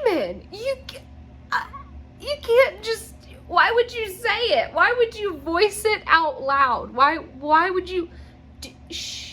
Damon, you can't just, why would you say it? Why would you voice it out loud? Why would you, shh.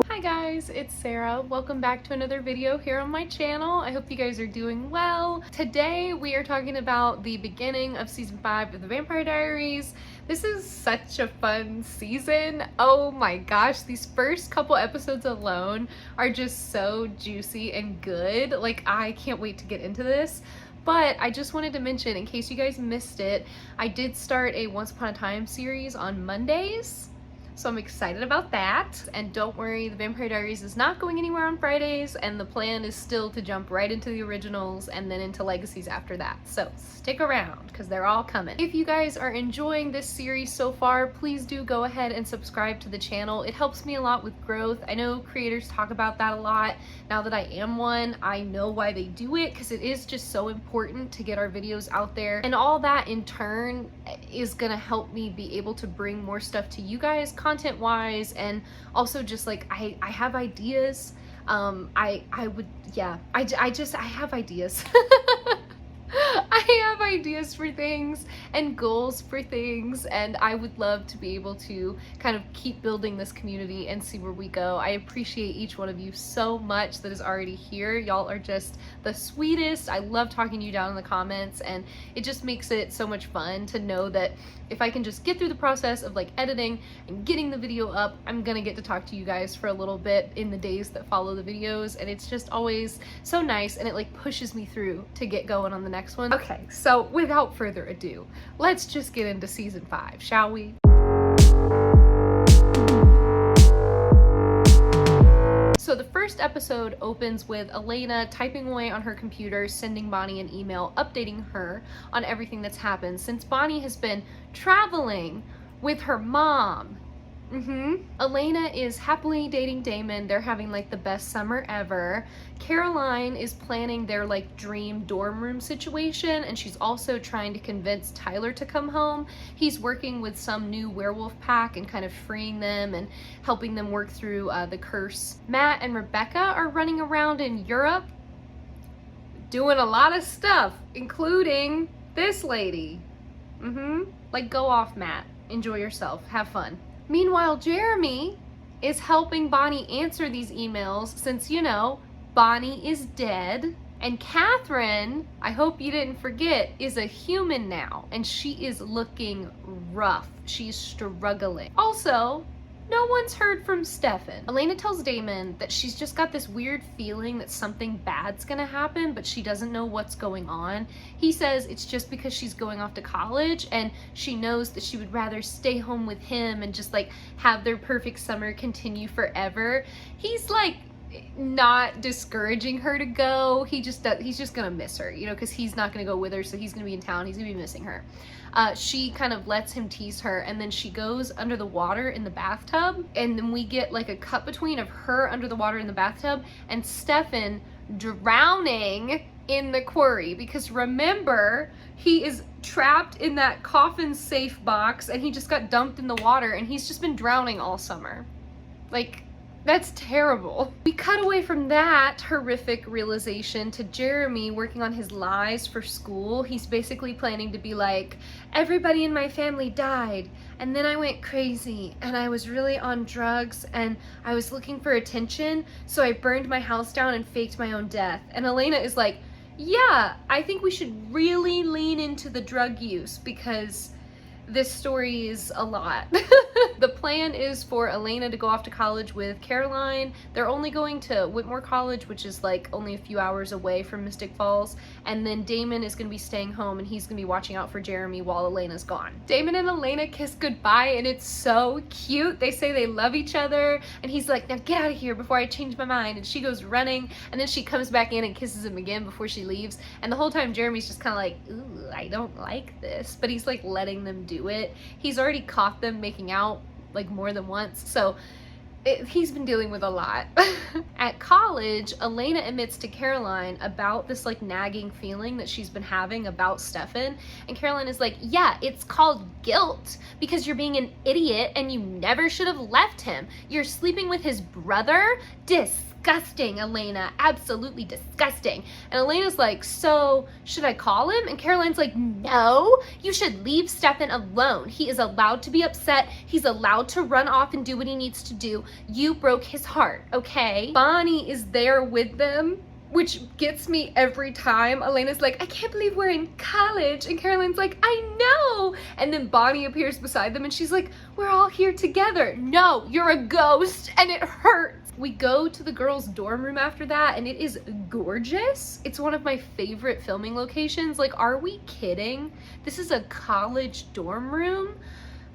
Hi guys, it's Sarah. Welcome back to another video here on my channel. I hope you guys are doing well. Today we are talking about the beginning of season 5 of the Vampire Diaries. This is such a fun season. Oh my gosh, these first couple episodes alone are just so juicy and good. Like, I can't wait to get into this. But I just wanted to mention, in case you guys missed it, I did start a Once Upon a Time series on Mondays. So I'm excited about that. And don't worry, the Vampire Diaries is not going anywhere on Fridays, and the plan is still to jump right into the originals and then into Legacies after that. So stick around, because they're all coming. If you guys are enjoying this series so far, please do go ahead and subscribe to the channel. It helps me a lot with growth. I know creators talk about that a lot. Now that I am one, I know why they do it, because it is just so important to get our videos out there. And all that in turn is gonna help me be able to bring more stuff to you guys content wise, and also just like I have ideas. I have ideas. I have ideas for things and goals for things, and I would love to be able to kind of keep building this community and see where we go. I appreciate each one of you so much that is already here. Y'all are just the sweetest. I love talking to you down in the comments, and it just makes it so much fun to know that if I can just get through the process of like editing and getting the video up, I'm gonna get to talk to you guys for a little bit in the days that follow the videos, and it's just always so nice, and it like pushes me through to get going on the next one. Okay, so without further ado, let's just get into season 5, shall we? So the first episode opens with Elena typing away on her computer, sending Bonnie an email updating her on everything that's happened since Bonnie has been traveling with her mom. Elena is happily dating Damon. They're having like the best summer ever. Caroline is planning their like dream dorm room situation, and she's also trying to convince Tyler to come home. He's working with some new werewolf pack and kind of freeing them and helping them work through the curse. Matt and Rebecca are running around in Europe doing a lot of stuff, including this lady. Like, go off, Matt. Enjoy yourself. Have fun. Meanwhile, Jeremy is helping Bonnie answer these emails since, you know, Bonnie is dead. And Catherine, I hope you didn't forget, is a human now, and she is looking rough. She's struggling. Also, no one's heard from Stefan. Elena tells Damon that she's just got this weird feeling that something bad's gonna happen, but she doesn't know what's going on. He says it's just because she's going off to college, and she knows that she would rather stay home with him and just like have their perfect summer continue forever. He's like not discouraging her to go. He's just gonna miss her, you know, because he's not gonna go with her, so he's gonna be in town. He's gonna be missing her. She kind of lets him tease her, and then she goes under the water in the bathtub, and then we get like a cut between of her under the water in the bathtub and Stefan drowning in the quarry, because remember, he is trapped in that coffin safe box and he just got dumped in the water, and he's just been drowning all summer. Like, that's terrible. We cut away from that horrific realization to Jeremy working on his lies for school. He's basically planning to be like, everybody in my family died, and then I went crazy, and I was really on drugs, and I was looking for attention, so I burned my house down and faked my own death. And Elena is like, yeah, I think we should really lean into the drug use, because this story is a lot. The plan is for Elena to go off to college with Caroline. They're only going to Whitmore College, which is like only a few hours away from Mystic Falls. And then Damon is gonna be staying home, and he's gonna be watching out for Jeremy while Elena's gone. Damon and Elena kiss goodbye, and it's so cute. They say they love each other, and he's like, now get out of here before I change my mind. And she goes running, and then she comes back in and kisses him again before she leaves. And the whole time Jeremy's just kind of like, ooh, I don't like this. But he's like letting them do it. He's already caught them making out like more than once, so he's been dealing with a lot. At college, Elena admits to Caroline about this like nagging feeling that she's been having about Stefan, and Caroline is like, yeah, it's called guilt because you're being an idiot and you never should have left him. You're sleeping with his brother? Disgusting. disgusting, Elena. Absolutely disgusting. And Elena's like, so should I call him? And Caroline's like, no, you should leave Stefan alone. He is allowed to be upset. He's allowed to run off and do what he needs to do. You broke his heart, okay? Bonnie is there with them, which gets me every time. Elena's like, I can't believe we're in college. And Caroline's like, I know. And then Bonnie appears beside them and she's like, we're all here together. No, you're a ghost and it hurts. We go to the girls' dorm room after that and it is gorgeous. It's one of my favorite filming locations. Like, are we kidding? This is a college dorm room?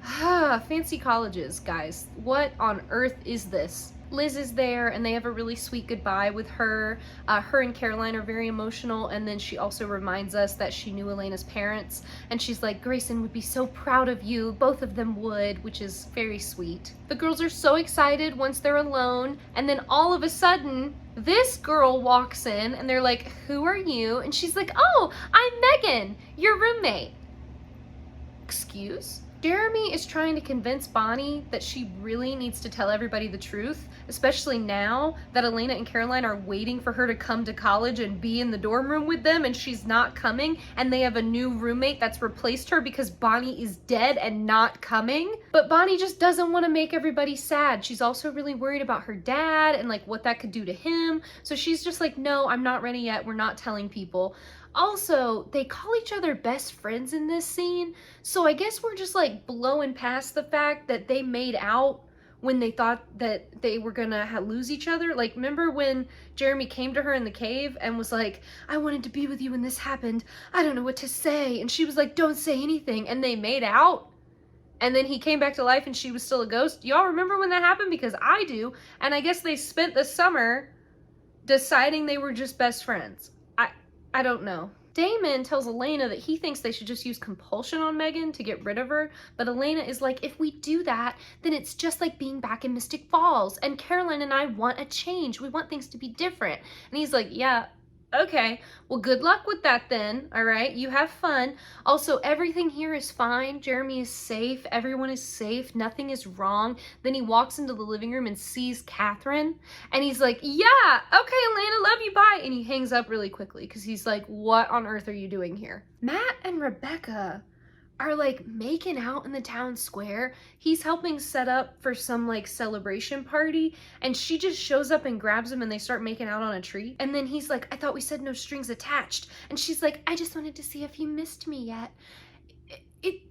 Fancy colleges, guys. What on earth is this? Liz is there and they have a really sweet goodbye with her. Her and Caroline are very emotional, and then she also reminds us that she knew Elena's parents, and she's like, Grayson would be so proud of you, both of them would, which is very sweet. The girls are so excited once they're alone, and then all of a sudden this girl walks in and they're like, who are you? And she's like, oh, I'm Megan, your roommate. Excuse? Jeremy is trying to convince Bonnie that she really needs to tell everybody the truth, especially now that Elena and Caroline are waiting for her to come to college and be in the dorm room with them, and she's not coming, and they have a new roommate that's replaced her because Bonnie is dead and not coming. But Bonnie just doesn't want to make everybody sad. She's also really worried about her dad and like what that could do to him. So she's just like, no, I'm not ready yet. We're not telling people. Also, they call each other best friends in this scene, so I guess we're just like blowing past the fact that they made out when they thought that they were gonna lose each other. Like, remember when Jeremy came to her in the cave and was like, I wanted to be with you when this happened. I don't know what to say. And she was like, don't say anything. And they made out. And then he came back to life and she was still a ghost. Y'all remember when that happened? Because I do. And I guess they spent the summer deciding they were just best friends. I don't know. Damon tells Elena that he thinks they should just use compulsion on Megan to get rid of her, but Elena is like, if we do that, then it's just like being back in Mystic Falls, and Caroline and I want a change. We want things to be different. And he's like, yeah, okay, well, good luck with that then, all right? You have fun. Also, everything here is fine. Jeremy is safe. Everyone is safe. Nothing is wrong. Then he walks into the living room and sees Catherine, and he's like, yeah, okay, Elena, love you, bye. And he hangs up really quickly because he's like, what on earth are you doing here? Matt and Rebecca are like making out in the town square. He's helping set up for some like celebration party, and she just shows up and grabs him and they start making out on a tree. And then he's like, I thought we said no strings attached. And she's like, I just wanted to see if you missed me yet.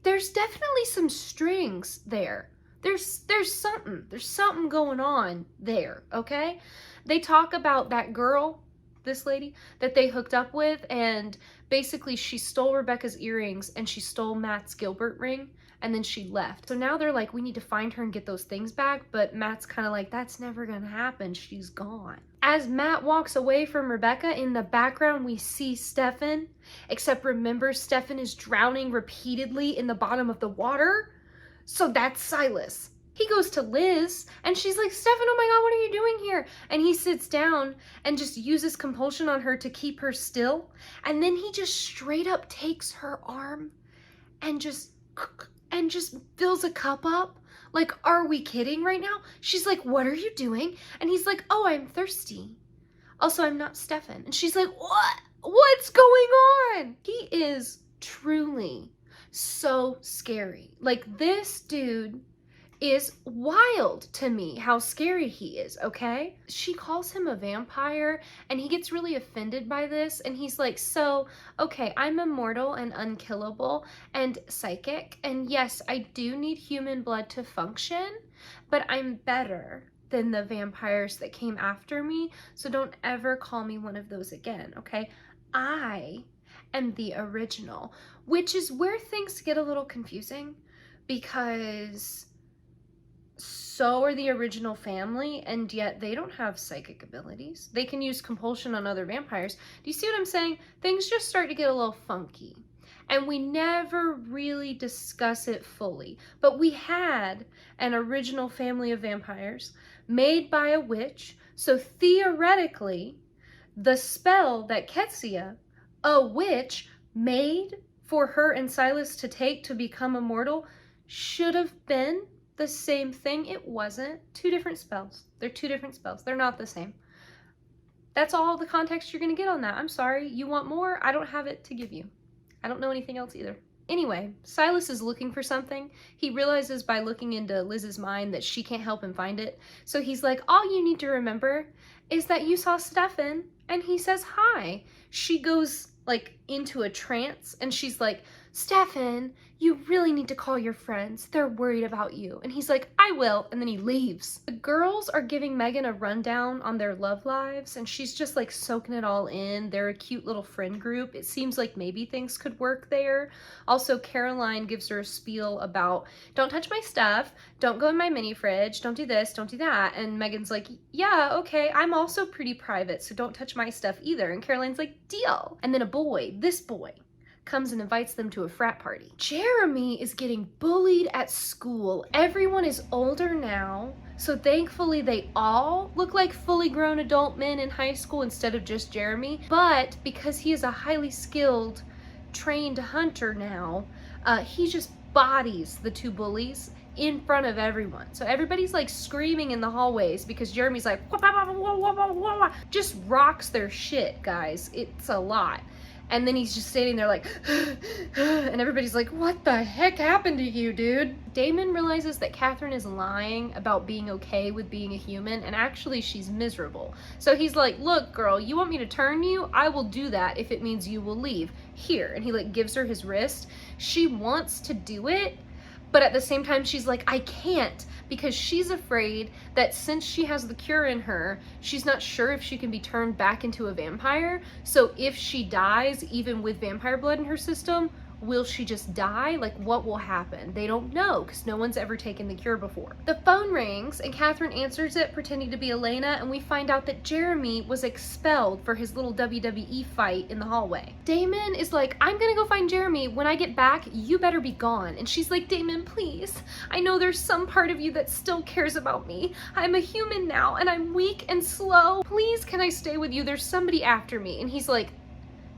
There's definitely some strings there. There's something going on there, okay? They talk about that girl, this lady that they hooked up with, and basically she stole Rebecca's earrings and she stole Matt's Gilbert ring, and then she left. So now they're like, we need to find her and get those things back, but Matt's kind of like, that's never gonna happen, she's gone. As Matt walks away from Rebecca, in the background we see Stefan, except remember, Stefan is drowning repeatedly in the bottom of the water, so that's Silas. He goes to Liz and she's like, Stefan, oh my God, what are you doing here? And he sits down and just uses compulsion on her to keep her still. And then he just straight up takes her arm and just fills a cup up. Like, are we kidding right now? She's like, what are you doing? And he's like, oh, I'm thirsty. Also, I'm not Stefan. And she's like, what? What's going on? He is truly so scary. Like, this dude is wild to me, how scary he is, okay? She calls him a vampire and he gets really offended by this, and he's like, so, okay, I'm immortal and unkillable and psychic, and yes, I do need human blood to function, but I'm better than the vampires that came after me, so don't ever call me one of those again, okay? I am the original, which is where things get a little confusing, because so are the original family, and yet they don't have psychic abilities. They can use compulsion on other vampires. Do you see what I'm saying? Things just start to get a little funky, and we never really discuss it fully. But we had an original family of vampires made by a witch, so theoretically, the spell that Ketsia, a witch, made for her and Silas to take to become immortal should have been the same thing. It wasn't. Two different spells. They're two different spells. They're not the same. That's all the context you're gonna get on that. I'm sorry. You want more? I don't have it to give you. I don't know anything else either. Anyway, Silas is looking for something. He realizes by looking into Liz's mind that she can't help him find it. So he's like, all you need to remember is that you saw Stefan and he says hi. She goes like into a trance and she's like, Stefan, you really need to call your friends. They're worried about you. And he's like, I will. And then he leaves. The girls are giving Megan a rundown on their love lives and she's just like soaking it all in. They're a cute little friend group. It seems like maybe things could work there. Also, Caroline gives her a spiel about, don't touch my stuff, don't go in my mini fridge, don't do this, don't do that. And Megan's like, yeah, okay, I'm also pretty private, so don't touch my stuff either. And Caroline's like, deal. And then a boy, this boy, comes and invites them to a frat party. Jeremy is getting bullied at school. Everyone is older now, so thankfully they all look like fully grown adult men in high school instead of just Jeremy. But because he is a highly skilled, trained hunter now, he just bodies the two bullies in front of everyone. So everybody's like screaming in the hallways because Jeremy's like, just rocks their shit, guys. It's a lot. And then he's just standing there like, and everybody's like, what the heck happened to you, dude? Damon realizes that Catherine is lying about being okay with being a human, and actually she's miserable. So he's like, look, girl, you want me to turn you? I will do that if it means you will leave. Here. And he like gives her his wrist. She wants to do it, but at the same time, she's like, I can't, because she's afraid that since she has the cure in her, she's not sure if she can be turned back into a vampire. So if she dies, even with vampire blood in her system, will she just die? Like, what will happen? They don't know because no one's ever taken the cure before. The phone rings and Catherine answers it pretending to be Elena, and we find out that Jeremy was expelled for his little WWE fight in the hallway. Damon is like, I'm gonna go find Jeremy. When I get back, you better be gone. And she's like, Damon, please. I know there's some part of you that still cares about me. I'm a human now and I'm weak and slow. Please, can I stay with you? There's somebody after me. And he's like,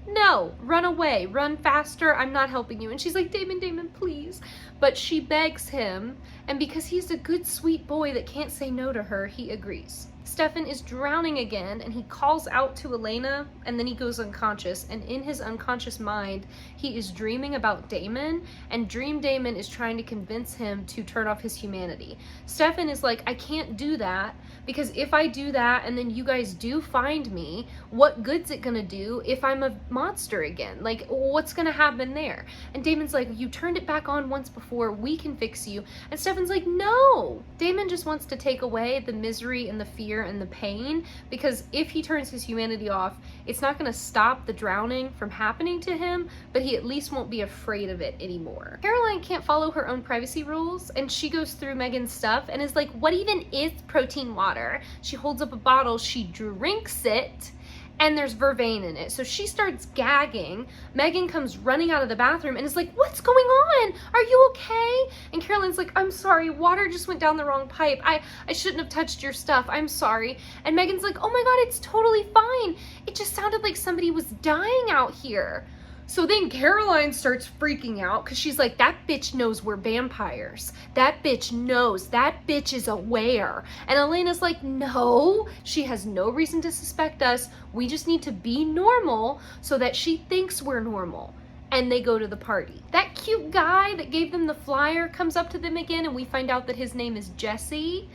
no, run away, run faster, I'm not helping you. And she's like, Damon, please. But she begs him, and because he's a good, sweet boy that can't say no to her, he agrees. Stefan is drowning again, and he calls out to Elena, and then he goes unconscious, and in his unconscious mind, he is dreaming about Damon, and Dream Damon is trying to convince him to turn off his humanity. Stefan is like, I can't do that, because if I do that, and then you guys do find me, what good's it gonna do if I'm a monster again? Like, what's gonna happen there? And Damon's like, you turned it back on once before, we can fix you. And Stefan's like, no! Damon just wants to take away the misery and the fear and the pain, because if he turns his humanity off, it's not going to stop the drowning from happening to him, but he at least won't be afraid of it anymore. Caroline can't follow her own privacy rules, and she goes through Megan's stuff and is like, what even is protein water? She holds up a bottle, she drinks it, and there's vervain in it. So she starts gagging. Megan comes running out of the bathroom and is like, what's going on? Are you okay? And Caroline's like, I'm sorry, water just went down the wrong pipe. I shouldn't have touched your stuff. I'm sorry. And Megan's like, oh my God, it's totally fine. It just sounded like somebody was dying out here. So then Caroline starts freaking out because she's like, that bitch knows we're vampires. That bitch knows. That bitch is aware. And Elena's like, no, she has no reason to suspect us. We just need to be normal so that she thinks we're normal. And they go to the party. That cute guy that gave them the flyer comes up to them again, and we find out that his name is Jesse.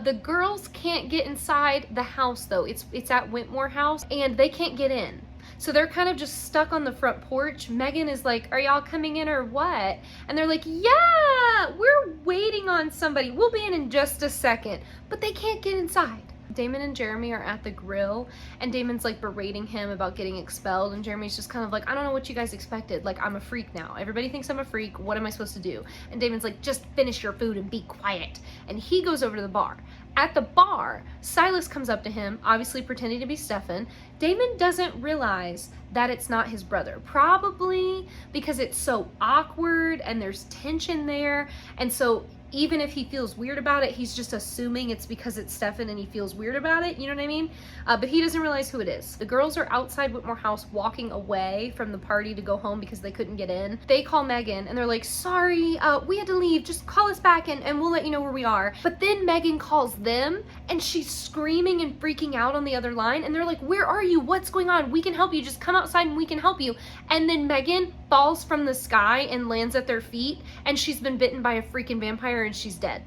The girls can't get inside the house though. It's at Whitmore House, and they can't get in. So they're kind of just stuck on the front porch. Megan is like, are y'all coming in or what? And they're like, yeah, we're waiting on somebody. We'll be in just a second. But they can't get inside. Damon and Jeremy are at the grill, and Damon's like berating him about getting expelled, and Jeremy's just kind of like, I don't know what you guys expected. Like, I'm a freak now. Everybody thinks I'm a freak. What am I supposed to do? And Damon's like, just finish your food and be quiet. And he goes over to the bar. At the bar, Silas comes up to him, obviously pretending to be Stefan. Damon doesn't realize that it's not his brother, probably because it's so awkward and there's tension there. And so even if he feels weird about it, he's just assuming it's because it's Stefan and he feels weird about it, you know what I mean? But he doesn't realize who it is. The girls are outside Whitmore House walking away from the party to go home because they couldn't get in. They call Megan and they're like, sorry, we had to leave, just call us back and we'll let you know where we are. But then Megan calls them and she's screaming and freaking out on the other line, and they're like, where are you? What's going on? We can help you, just come outside and we can help you. And then Megan falls from the sky and lands at their feet, and she's been bitten by a freaking vampire and she's dead.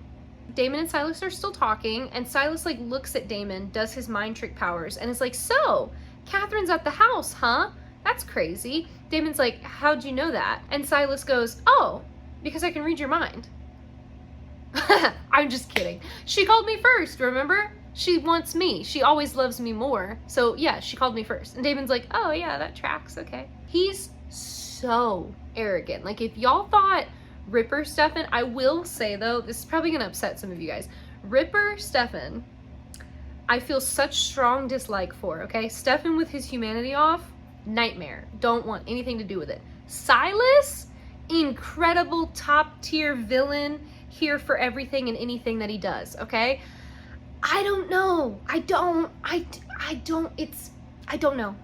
Damon and Silas are still talking, and Silas like looks at Damon, does his mind trick powers, and is like, so Catherine's at the house, huh? That's crazy. Damon's like, how'd you know that? And Silas goes, oh, because I can read your mind. I'm just kidding. She called me first, remember? She wants me. She always loves me more. So yeah, she called me first. And Damon's like, oh yeah, that tracks, okay. He's so arrogant. Like, if y'all thought Ripper Stefan, I will say though, this is probably gonna upset some of you guys. Ripper Stefan, I feel such strong dislike for, okay? Stefan with his humanity off, nightmare. Don't want anything to do with it. Silas, incredible top tier villain, here for everything and anything that he does, okay? I don't know. I don't know.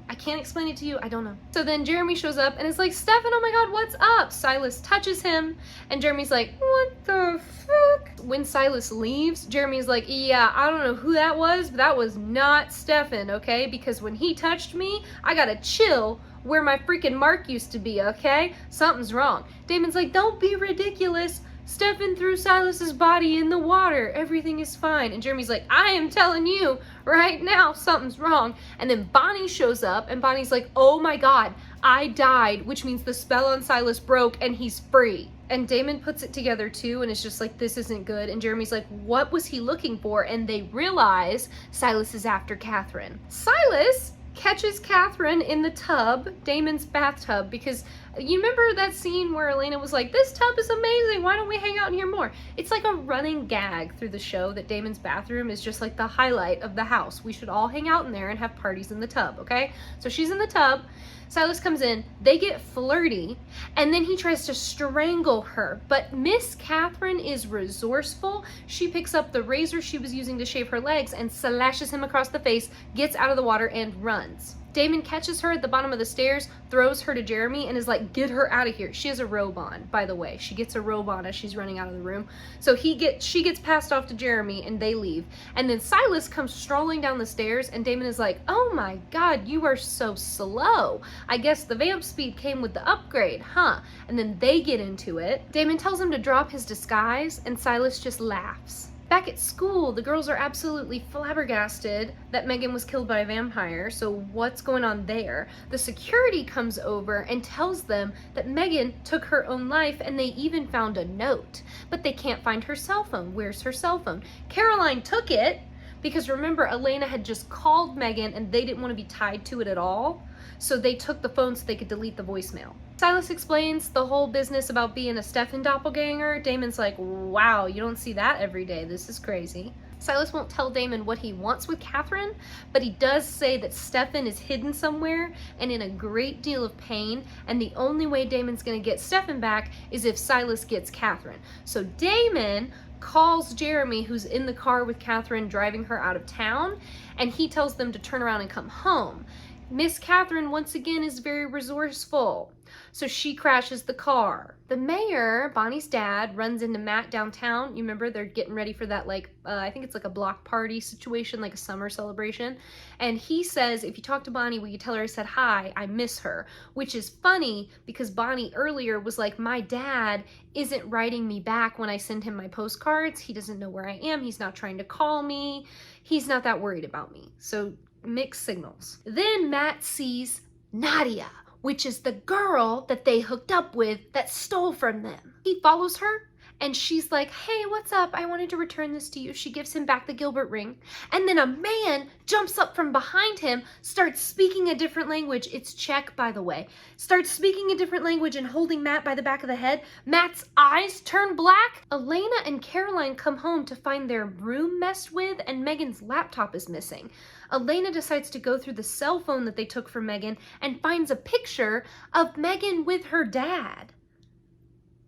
I can't explain it to you. I don't know. So then Jeremy shows up and is like, Stefan, oh my God, what's up? Silas touches him and Jeremy's like, what the fuck? When Silas leaves, Jeremy's like, yeah, I don't know who that was, but that was not Stefan, okay? Because when he touched me, I got a chill where my freaking mark used to be, okay? Something's wrong. Damon's like, don't be ridiculous. Stefan threw Silas's body in the water. Everything is fine. And Jeremy's like, I am telling you right now, something's wrong. And then Bonnie shows up and Bonnie's like, oh my God, I died, which means the spell on Silas broke and he's free. And Damon puts it together too and it's just like, this isn't good. And Jeremy's like, what was he looking for? And they realize Silas is after Catherine. Silas catches Catherine in the tub, Damon's bathtub, because you remember that scene where Elena was like, this tub is amazing, why don't we hang out in here more? It's like a running gag through the show that Damon's bathroom is just like the highlight of the house. We should all hang out in there and have parties in the tub, okay? So she's in the tub, Silas comes in, they get flirty, and then he tries to strangle her. But Miss Catherine is resourceful. She picks up the razor she was using to shave her legs and slashes him across the face, gets out of the water, and runs. Damon catches her at the bottom of the stairs, throws her to Jeremy, and is like, get her out of here. She has a robe on, by the way. She gets a robe on as she's running out of the room. So she gets passed off to Jeremy, and they leave. And then Silas comes strolling down the stairs, and Damon is like, oh my God, you are so slow. I guess the vamp speed came with the upgrade, huh? And then they get into it. Damon tells him to drop his disguise, and Silas just laughs. Back at school, the girls are absolutely flabbergasted that Megan was killed by a vampire, so what's going on there? The security comes over and tells them that Megan took her own life, and they even found a note. But they can't find her cell phone. Where's her cell phone? Caroline took it, because remember, Elena had just called Megan and they didn't want to be tied to it at all, so they took the phone so they could delete the voicemail. Silas explains the whole business about being a Stefan doppelganger. Damon's like, wow, you don't see that every day. This is crazy. Silas won't tell Damon what he wants with Catherine, but he does say that Stefan is hidden somewhere and in a great deal of pain, and the only way Damon's gonna get Stefan back is if Silas gets Catherine. So Damon calls Jeremy, who's in the car with Catherine driving her out of town, and he tells them to turn around and come home. Miss Catherine, once again, is very resourceful, so she crashes the car. The mayor, Bonnie's dad, runs into Matt downtown. You remember they're getting ready for that, like, I think it's like a block party situation, like a summer celebration. And he says, if you talk to Bonnie, will you tell her I said hi, I miss her? Which is funny because Bonnie earlier was like, my dad isn't writing me back when I send him my postcards. He doesn't know where I am. He's not trying to call me. He's not that worried about me. So mixed signals. Then Matt sees Nadia, which is the girl that they hooked up with that stole from them. He follows her and she's like, hey, what's up? I wanted to return this to you. She gives him back the Gilbert ring. And then a man jumps up from behind him, starts speaking a different language. It's Czech, by the way. Starts speaking a different language and holding Matt by the back of the head. Matt's eyes turn black. Elena and Caroline come home to find their room messed with and Megan's laptop is missing. Elena decides to go through the cell phone that they took from Megan and finds a picture of Megan with her dad.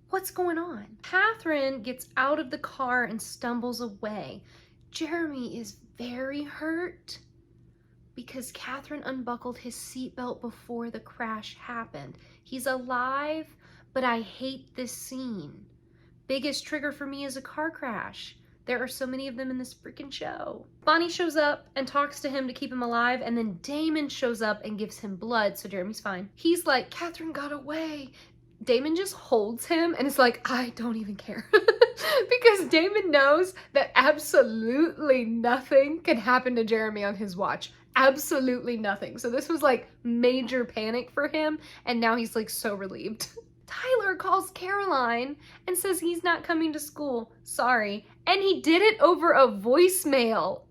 What's going on? Catherine gets out of the car and stumbles away. Jeremy is very hurt because Catherine unbuckled his seatbelt before the crash happened. He's alive, but I hate this scene. Biggest trigger for me is a car crash. There are so many of them in this freaking show. Bonnie shows up and talks to him to keep him alive, and then Damon shows up and gives him blood, so Jeremy's fine. He's like, Catherine got away. Damon just holds him and is like, I don't even care. Because Damon knows that absolutely nothing can happen to Jeremy on his watch. Absolutely nothing. So this was like major panic for him, and now he's like so relieved. Tyler calls Caroline and says he's not coming to school. Sorry. And he did it over a voicemail.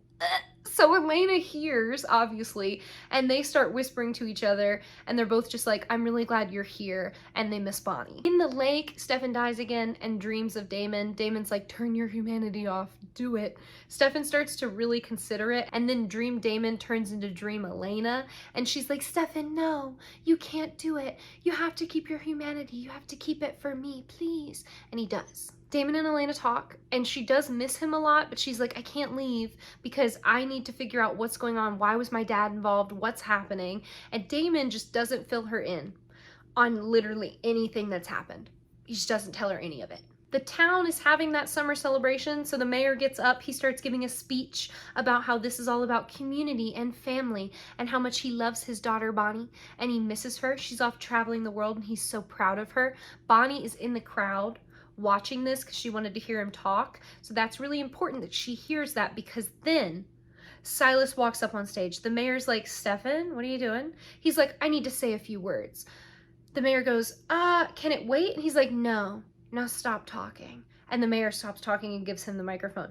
So Elena hears, obviously, and they start whispering to each other, and they're both just like, I'm really glad you're here, and they miss Bonnie. In the lake, Stefan dies again and dreams of Damon. Damon's like, turn your humanity off, do it. Stefan starts to really consider it, and then Dream Damon turns into Dream Elena, and she's like, Stefan, no, you can't do it. You have to keep your humanity. You have to keep it for me, please. And he does. Damon and Elena talk, and she does miss him a lot, but she's like, I can't leave because I need to figure out what's going on. Why was my dad involved? What's happening? And Damon just doesn't fill her in on literally anything that's happened. He just doesn't tell her any of it. The town is having that summer celebration, so the mayor gets up, he starts giving a speech about how this is all about community and family and how much he loves his daughter Bonnie and he misses her. She's off traveling the world and he's so proud of her. Bonnie is in the crowd watching this because she wanted to hear him talk. So that's really important that she hears that, because then Silas walks up on stage. The mayor's like, Stefan, what are you doing? He's like, I need to say a few words. The mayor goes, can it wait? And he's like, no, now stop talking. And the mayor stops talking and gives him the microphone.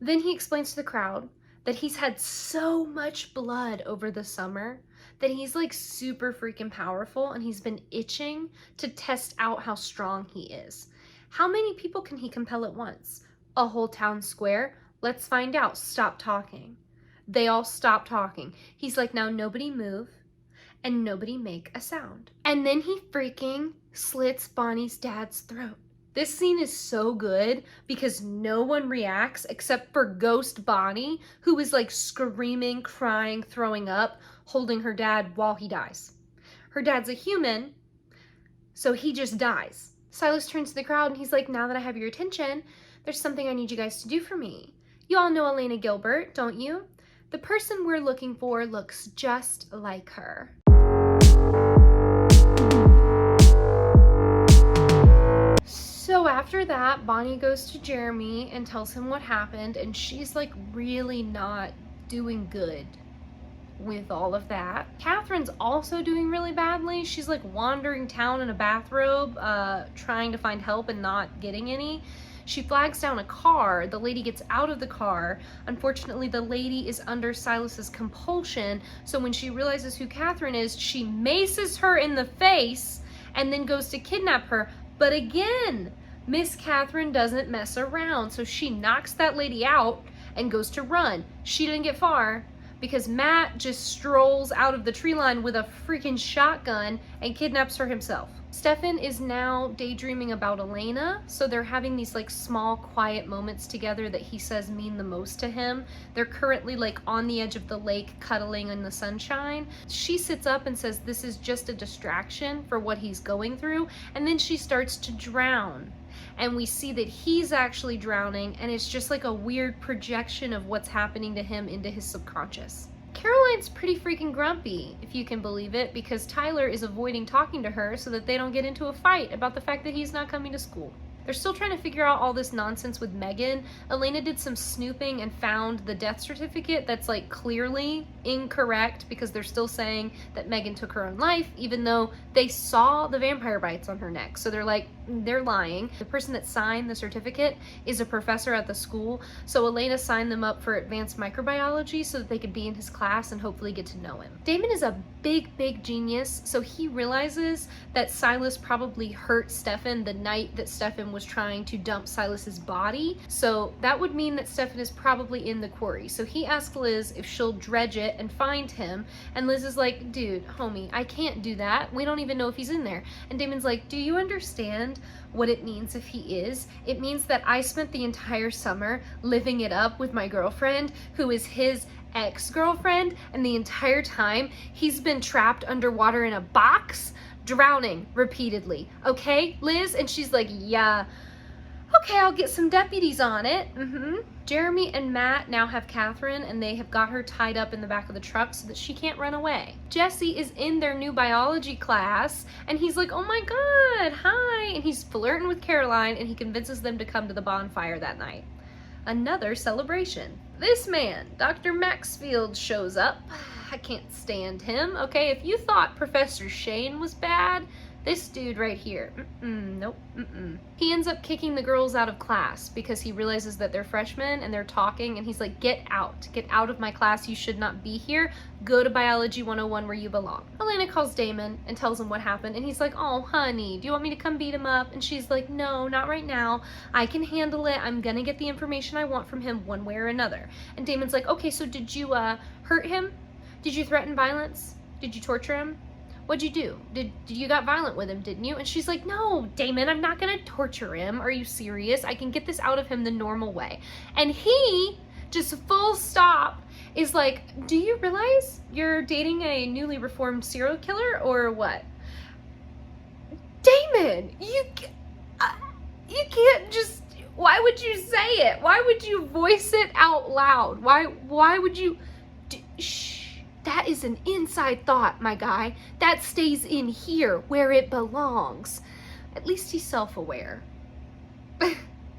Then he explains to the crowd that he's had so much blood over the summer that he's like super freaking powerful, and he's been itching to test out how strong he is. How many people can he compel at once? A whole town square? Let's find out. Stop talking. They all stop talking. He's like, now nobody move and nobody make a sound. And then he freaking slits Bonnie's dad's throat. This scene is so good because no one reacts except for Ghost Bonnie, who is like screaming, crying, throwing up, holding her dad while he dies. Her dad's a human, so he just dies. Silas turns to the crowd and he's like, now that I have your attention, there's something I need you guys to do for me. You all know Elena Gilbert, don't you? The person we're looking for looks just like her. So after that, Bonnie goes to Jeremy and tells him what happened, and she's like really not doing good with all of that. Catherine's also doing really badly. She's like wandering town in a bathrobe, trying to find help and not getting any. She flags down a car. The lady gets out of the car. Unfortunately, the lady is under Silas's compulsion, so when she realizes who Catherine is, she maces her in the face and then goes to kidnap her. But again, Miss Catherine doesn't mess around, so she knocks that lady out and goes to run. She didn't get far, because Matt just strolls out of the tree line with a freaking shotgun and kidnaps her himself. Stefan is now daydreaming about Elena, so they're having these like small quiet moments together that he says mean the most to him. They're currently like on the edge of the lake cuddling in the sunshine. She sits up and says this is just a distraction for what he's going through, and then she starts to drown. And we see that he's actually drowning, and it's just like a weird projection of what's happening to him into his subconscious. Caroline's pretty freaking grumpy, if you can believe it, because Tyler is avoiding talking to her so that they don't get into a fight about the fact that he's not coming to school. They're still trying to figure out all this nonsense with Megan. Elena did some snooping and found the death certificate that's like clearly incorrect, because they're still saying that Megan took her own life, even though they saw the vampire bites on her neck. So they're like, they're lying. The person that signed the certificate is a professor at the school, so Elena signed them up for advanced microbiology so that they could be in his class and hopefully get to know him. Damon is a big genius, so he realizes that Silas probably hurt Stefan the night that Stefan was trying to dump Silas's body. So that would mean that Stefan is probably in the quarry. So he asks Liz if she'll dredge it and find him, and Liz is like, dude, homie, I can't do that. We don't even know if he's in there. And Damon's like, do you understand understand what it means if he is. It means that I spent the entire summer living it up with my girlfriend, who is his ex-girlfriend, and the entire time he's been trapped underwater in a box, drowning repeatedly. Okay, Liz? And she's like, yeah, okay, I'll get some deputies on it. Jeremy and Matt now have Catherine, and they have got her tied up in the back of the truck so that she can't run away. Jesse is in their new biology class, and he's like, oh my god, hi, and he's flirting with Caroline, and he convinces them to come to the bonfire that night. Another celebration. This man, Dr. Maxfield, shows up. I can't stand him, okay? If you thought Professor Shane was bad, this dude right here, nope. He ends up kicking the girls out of class because he realizes that they're freshmen and they're talking, and he's like, get out of my class, you should not be here, go to Biology 101 where you belong. Elena calls Damon and tells him what happened, and he's like, oh honey, do you want me to come beat him up? And she's like, no, not right now, I can handle it, I'm gonna get the information I want from him one way or another. And Damon's like, okay, so did you hurt him? Did you threaten violence? Did you torture him? What'd you do? Did you got violent with him, didn't you? And she's like, no, Damon, I'm not gonna torture him. Are you serious? I can get this out of him the normal way. And he, just full stop, is like, do you realize you're dating a newly reformed serial killer or what? Damon, you can't just, why would you say it? Why would you voice it out loud? Why would you, shh. That is an inside thought, my guy. That stays in here where it belongs. At least he's self-aware. Then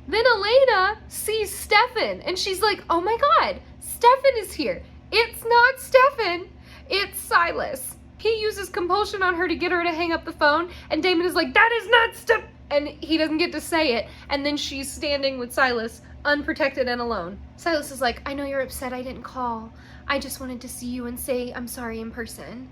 Elena sees Stefan and she's like, oh my god, Stefan is here. It's not Stefan, it's Silas. He uses compulsion on her to get her to hang up the phone, and Damon is like, that is not Stefan, and he doesn't get to say it, and then she's standing with Silas, unprotected and alone. Silas is like, I know you're upset I didn't call. I just wanted to see you and say I'm sorry in person.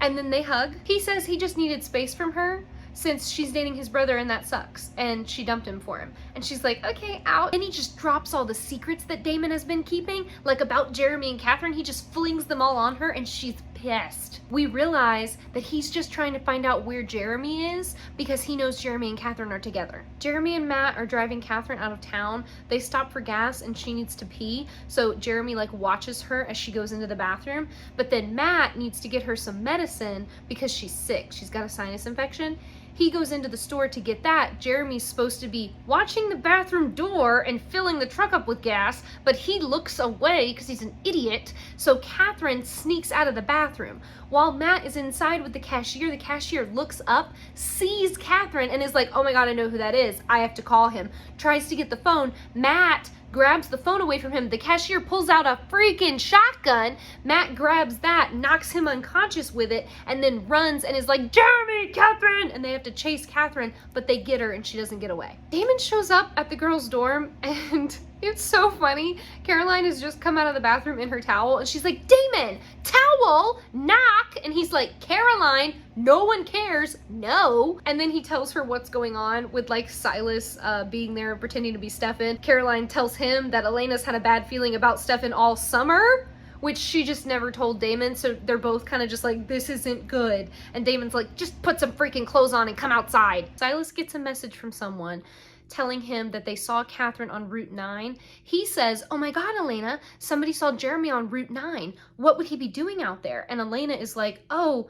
And then they hug. He says he just needed space from her since she's dating his brother and that sucks. And she dumped him for him. And she's like, okay, out. And he just drops all the secrets that Damon has been keeping, like about Jeremy and Catherine. He just flings them all on her and she's pissed. We realize that he's just trying to find out where Jeremy is because he knows Jeremy and Catherine are together. Jeremy and Matt are driving Catherine out of town. They stop for gas and she needs to pee. So Jeremy like watches her as she goes into the bathroom. But then Matt needs to get her some medicine because she's sick. She's got a sinus infection. He goes into the store to get that. Jeremy's supposed to be watching the bathroom door and filling the truck up with gas, but he looks away because he's an idiot. So Catherine sneaks out of the bathroom. While Matt is inside with the cashier looks up, sees Catherine, and is like, oh my god, I know who that is. I have to call him. Tries to get the phone. Matt grabs the phone away from him. The cashier pulls out a freaking shotgun. Matt grabs that, knocks him unconscious with it, and then runs and is like, Jeremy, Catherine! And they have to chase Catherine, but they get her and she doesn't get away. Damon shows up at the girls' dorm and it's so funny. Caroline has just come out of the bathroom in her towel and she's like, Damon, towel, knock. And he's like, Caroline, no one cares, no. And then he tells her what's going on with like Silas being there and pretending to be Stefan. Caroline tells him that Elena's had a bad feeling about Stefan all summer, which she just never told Damon, so they're both kind of just like, this isn't good. And Damon's like, just put some freaking clothes on and come outside. Silas gets a message from someone telling him that they saw Catherine on Route 9. He says, oh my god, Elena, somebody saw Jeremy on Route 9. What would he be doing out there? And Elena is like, oh,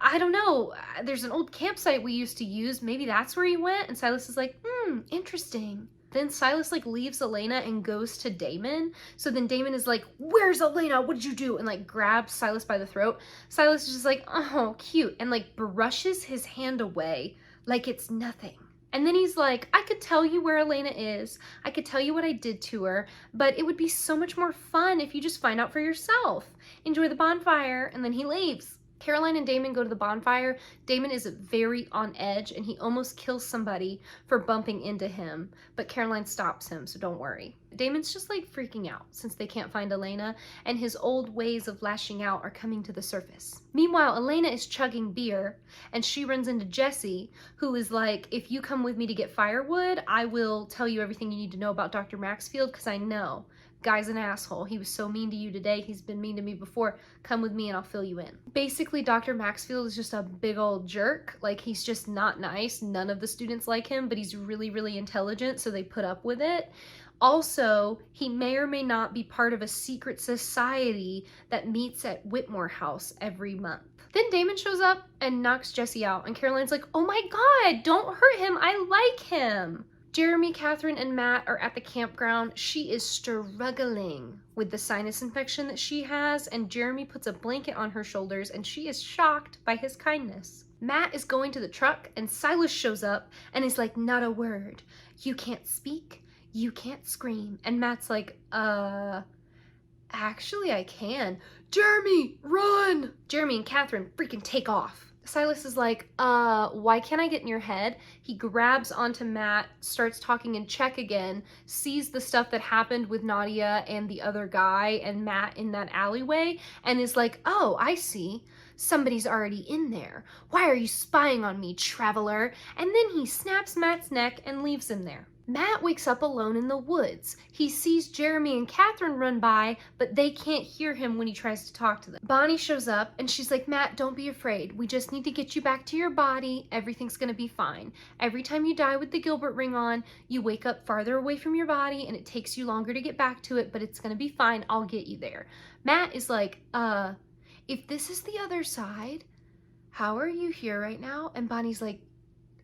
I don't know. There's an old campsite we used to use. Maybe that's where he went. And Silas is like, interesting. Then Silas like leaves Elena and goes to Damon. So then Damon is like, where's Elena? What did you do? And like grabs Silas by the throat. Silas is just like, oh, cute. And like brushes his hand away like it's nothing. And then he's like, I could tell you where Elena is. I could tell you what I did to her, but it would be so much more fun if you just find out for yourself. Enjoy the bonfire. And then he leaves. Caroline and Damon go to the bonfire. Damon is very on edge and he almost kills somebody for bumping into him, but Caroline stops him, so don't worry. Damon's just like freaking out since they can't find Elena, and his old ways of lashing out are coming to the surface. Meanwhile, Elena is chugging beer and she runs into Jesse, who is like, if you come with me to get firewood, I will tell you everything you need to know about Dr. Maxfield because I know guy's an asshole. He was so mean to you today. He's been mean to me before. Come with me and I'll fill you in. Basically, Dr. Maxfield is just a big old jerk. Like, he's just not nice. None of the students like him, but he's really, really intelligent, so they put up with it. Also, he may or may not be part of a secret society that meets at Whitmore House every month. Then Damon shows up and knocks Jesse out, and Caroline's like, oh my God, don't hurt him. I like him. Jeremy, Catherine, and Matt are at the campground. She is struggling with the sinus infection that she has, and Jeremy puts a blanket on her shoulders, and she is shocked by his kindness. Matt is going to the truck, and Silas shows up and is like, not a word. You can't speak. You can't scream. And Matt's like, actually I can. Jeremy, run! Jeremy and Catherine freaking take off. Silas is like, why can't I get in your head? He grabs onto Matt, starts talking in Czech again, sees the stuff that happened with Nadia and the other guy and Matt in that alleyway, and is like, oh, I see. Somebody's already in there. Why are you spying on me, traveler? And then he snaps Matt's neck and leaves him there. Matt wakes up alone in the woods. He sees Jeremy and Catherine run by, but they can't hear him when he tries to talk to them. Bonnie shows up and she's like, Matt, don't be afraid. We just need to get you back to your body. Everything's gonna be fine. Every time you die with the Gilbert ring on, you wake up farther away from your body and it takes you longer to get back to it, but it's gonna be fine. I'll get you there. Matt is like, if this is the other side, how are you here right now? And Bonnie's like,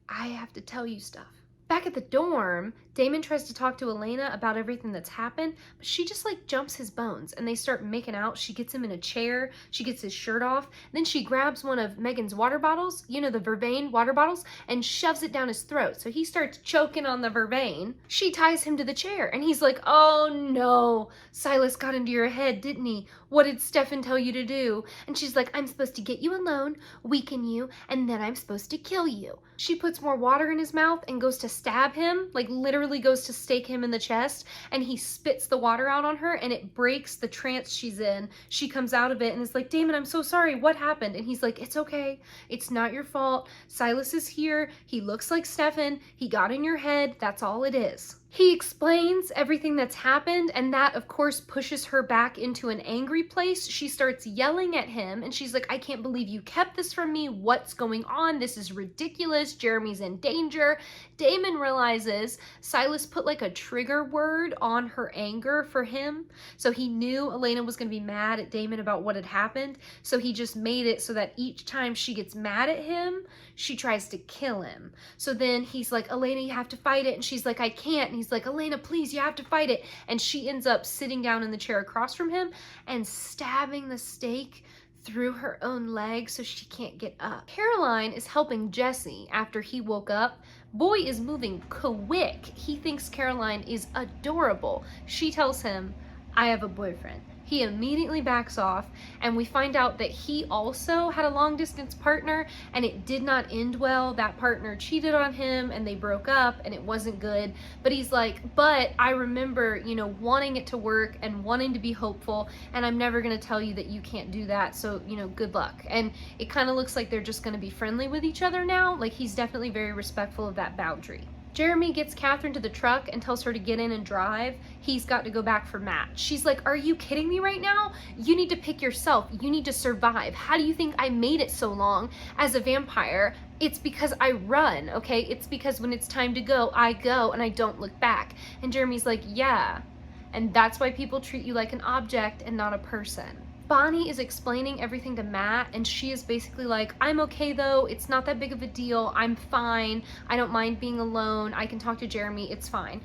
I have to tell you stuff. Back at the dorm, Damon tries to talk to Elena about everything that's happened, but she just like jumps his bones and they start making out. She gets him in a chair, she gets his shirt off, then she grabs one of Megan's water bottles, you know, the Vervain water bottles, and shoves it down his throat. So he starts choking on the Vervain. She ties him to the chair and he's like, oh no, Silas got into your head, didn't he? What did Stefan tell you to do? And she's like, I'm supposed to get you alone, weaken you, and then I'm supposed to kill you. She puts more water in his mouth and goes to stab him, like literally goes to stake him in the chest, and he spits the water out on her and it breaks the trance she's in. She comes out of it and is like, Damon, I'm so sorry, what happened? And he's like, it's okay, it's not your fault. Silas is here, he looks like Stefan, he got in your head, that's all it is. He explains everything that's happened, and that of course pushes her back into an angry place. She starts yelling at him and she's like, I can't believe you kept this from me. What's going on? This is ridiculous. Jeremy's in danger. Damon realizes Silas put like a trigger word on her anger for him. So he knew Elena was going to be mad at Damon about what had happened. So he just made it so that each time she gets mad at him, she tries to kill him. So then he's like, Elena, you have to fight it. And she's like, I can't. And he's like, Elena, please, you have to fight it. And she ends up sitting down in the chair across from him and stabbing the stake through her own leg so she can't get up. Caroline is helping Jesse after he woke up. Boy is moving quick. He thinks Caroline is adorable. She tells him, I have a boyfriend. He immediately backs off, and we find out that he also had a long distance partner and it did not end well. That partner cheated on him and they broke up and it wasn't good. But he's like, but I remember, you know, wanting it to work and wanting to be hopeful, and I'm never going to tell you that you can't do that. So, you know, good luck. And it kind of looks like they're just going to be friendly with each other now. Like, he's definitely very respectful of that boundary. Jeremy gets Catherine to the truck and tells her to get in and drive. He's got to go back for Matt. She's like, are you kidding me right now? You need to pick yourself. You need to survive. How do you think I made it so long as a vampire? It's because I run, okay? It's because when it's time to go, I go and I don't look back. And Jeremy's like, yeah. And that's why people treat you like an object and not a person. Bonnie is explaining everything to Matt, and she is basically like, I'm okay though, it's not that big of a deal, I'm fine, I don't mind being alone, I can talk to Jeremy, it's fine.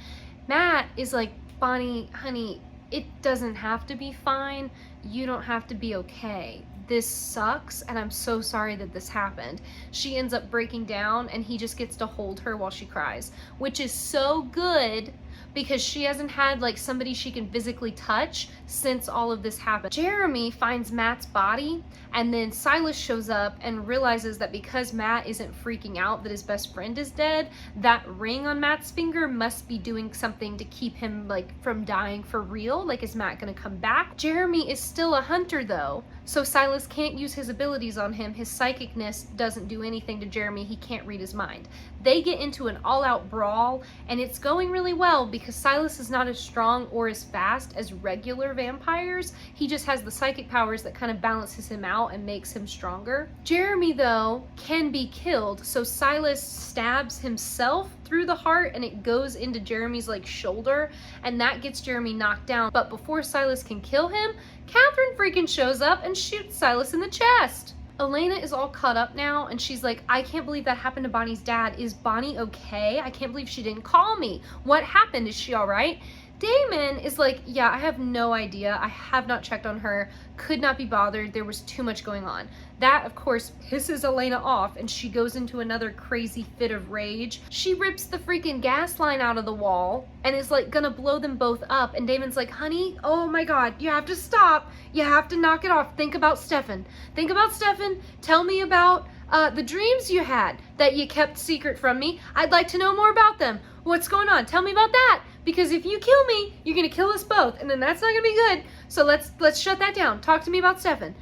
Matt is like, Bonnie, honey, it doesn't have to be fine, you don't have to be okay. This sucks, and I'm so sorry that this happened. She ends up breaking down, and he just gets to hold her while she cries, which is so good because she hasn't had like somebody she can physically touch since all of this happened. Jeremy finds Matt's body, and then Silas shows up and realizes that because Matt isn't freaking out that his best friend is dead, that ring on Matt's finger must be doing something to keep him like from dying for real. Like, is Matt gonna come back? Jeremy is still a hunter though, So Silas can't use his abilities on him. His psychicness doesn't do anything to Jeremy. He can't read his mind. They get into an all-out brawl, and it's going really well because Silas is not as strong or as fast as regular vampires. He just has the psychic powers that kind of balances him out and makes him stronger. Jeremy, though, can be killed, so Silas stabs himself through the heart and it goes into Jeremy's like shoulder, and that gets Jeremy knocked down. But before Silas can kill him, Catherine freaking shows up and shoots Silas in the chest. Elena is all caught up now, and she's like, I can't believe that happened to Bonnie's dad. Is Bonnie okay? I can't believe she didn't call me. What happened? Is she all right? Damon is like, yeah, I have no idea. I have not checked on her. Could not be bothered. There was too much going on. That, of course, pisses Elena off, and she goes into another crazy fit of rage. She rips the freaking gas line out of the wall and is like gonna blow them both up. And Damon's like, honey, oh my God, you have to stop. You have to knock it off. Think about Stefan. Think about Stefan. Tell me about the dreams you had that you kept secret from me. I'd like to know more about them. What's going on? Tell me about that. Because if you kill me, you're gonna kill us both, and then that's not gonna be good. So let's shut that down. Talk to me about Stefan.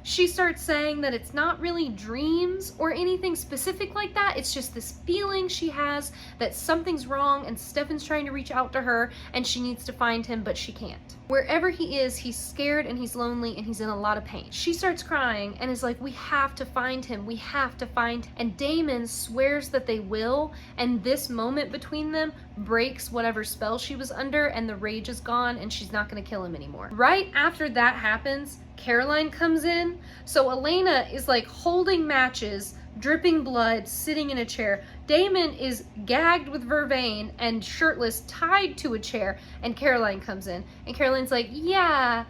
She starts saying that it's not really dreams or anything specific like that. It's just this feeling she has that something's wrong and Stefan's trying to reach out to her and she needs to find him, but she can't. Wherever he is, he's scared and he's lonely and he's in a lot of pain. She starts crying and is like, we have to find him. We have to find him. And Damon swears that they will, and this moment between them breaks whatever spell she was under, and the rage is gone and she's not gonna kill him anymore. Right after that happens, Caroline comes in. So Elena is like holding matches, dripping blood, sitting in a chair. Damon is gagged with vervain and shirtless, tied to a chair, and Caroline comes in. And Caroline's like, yeah,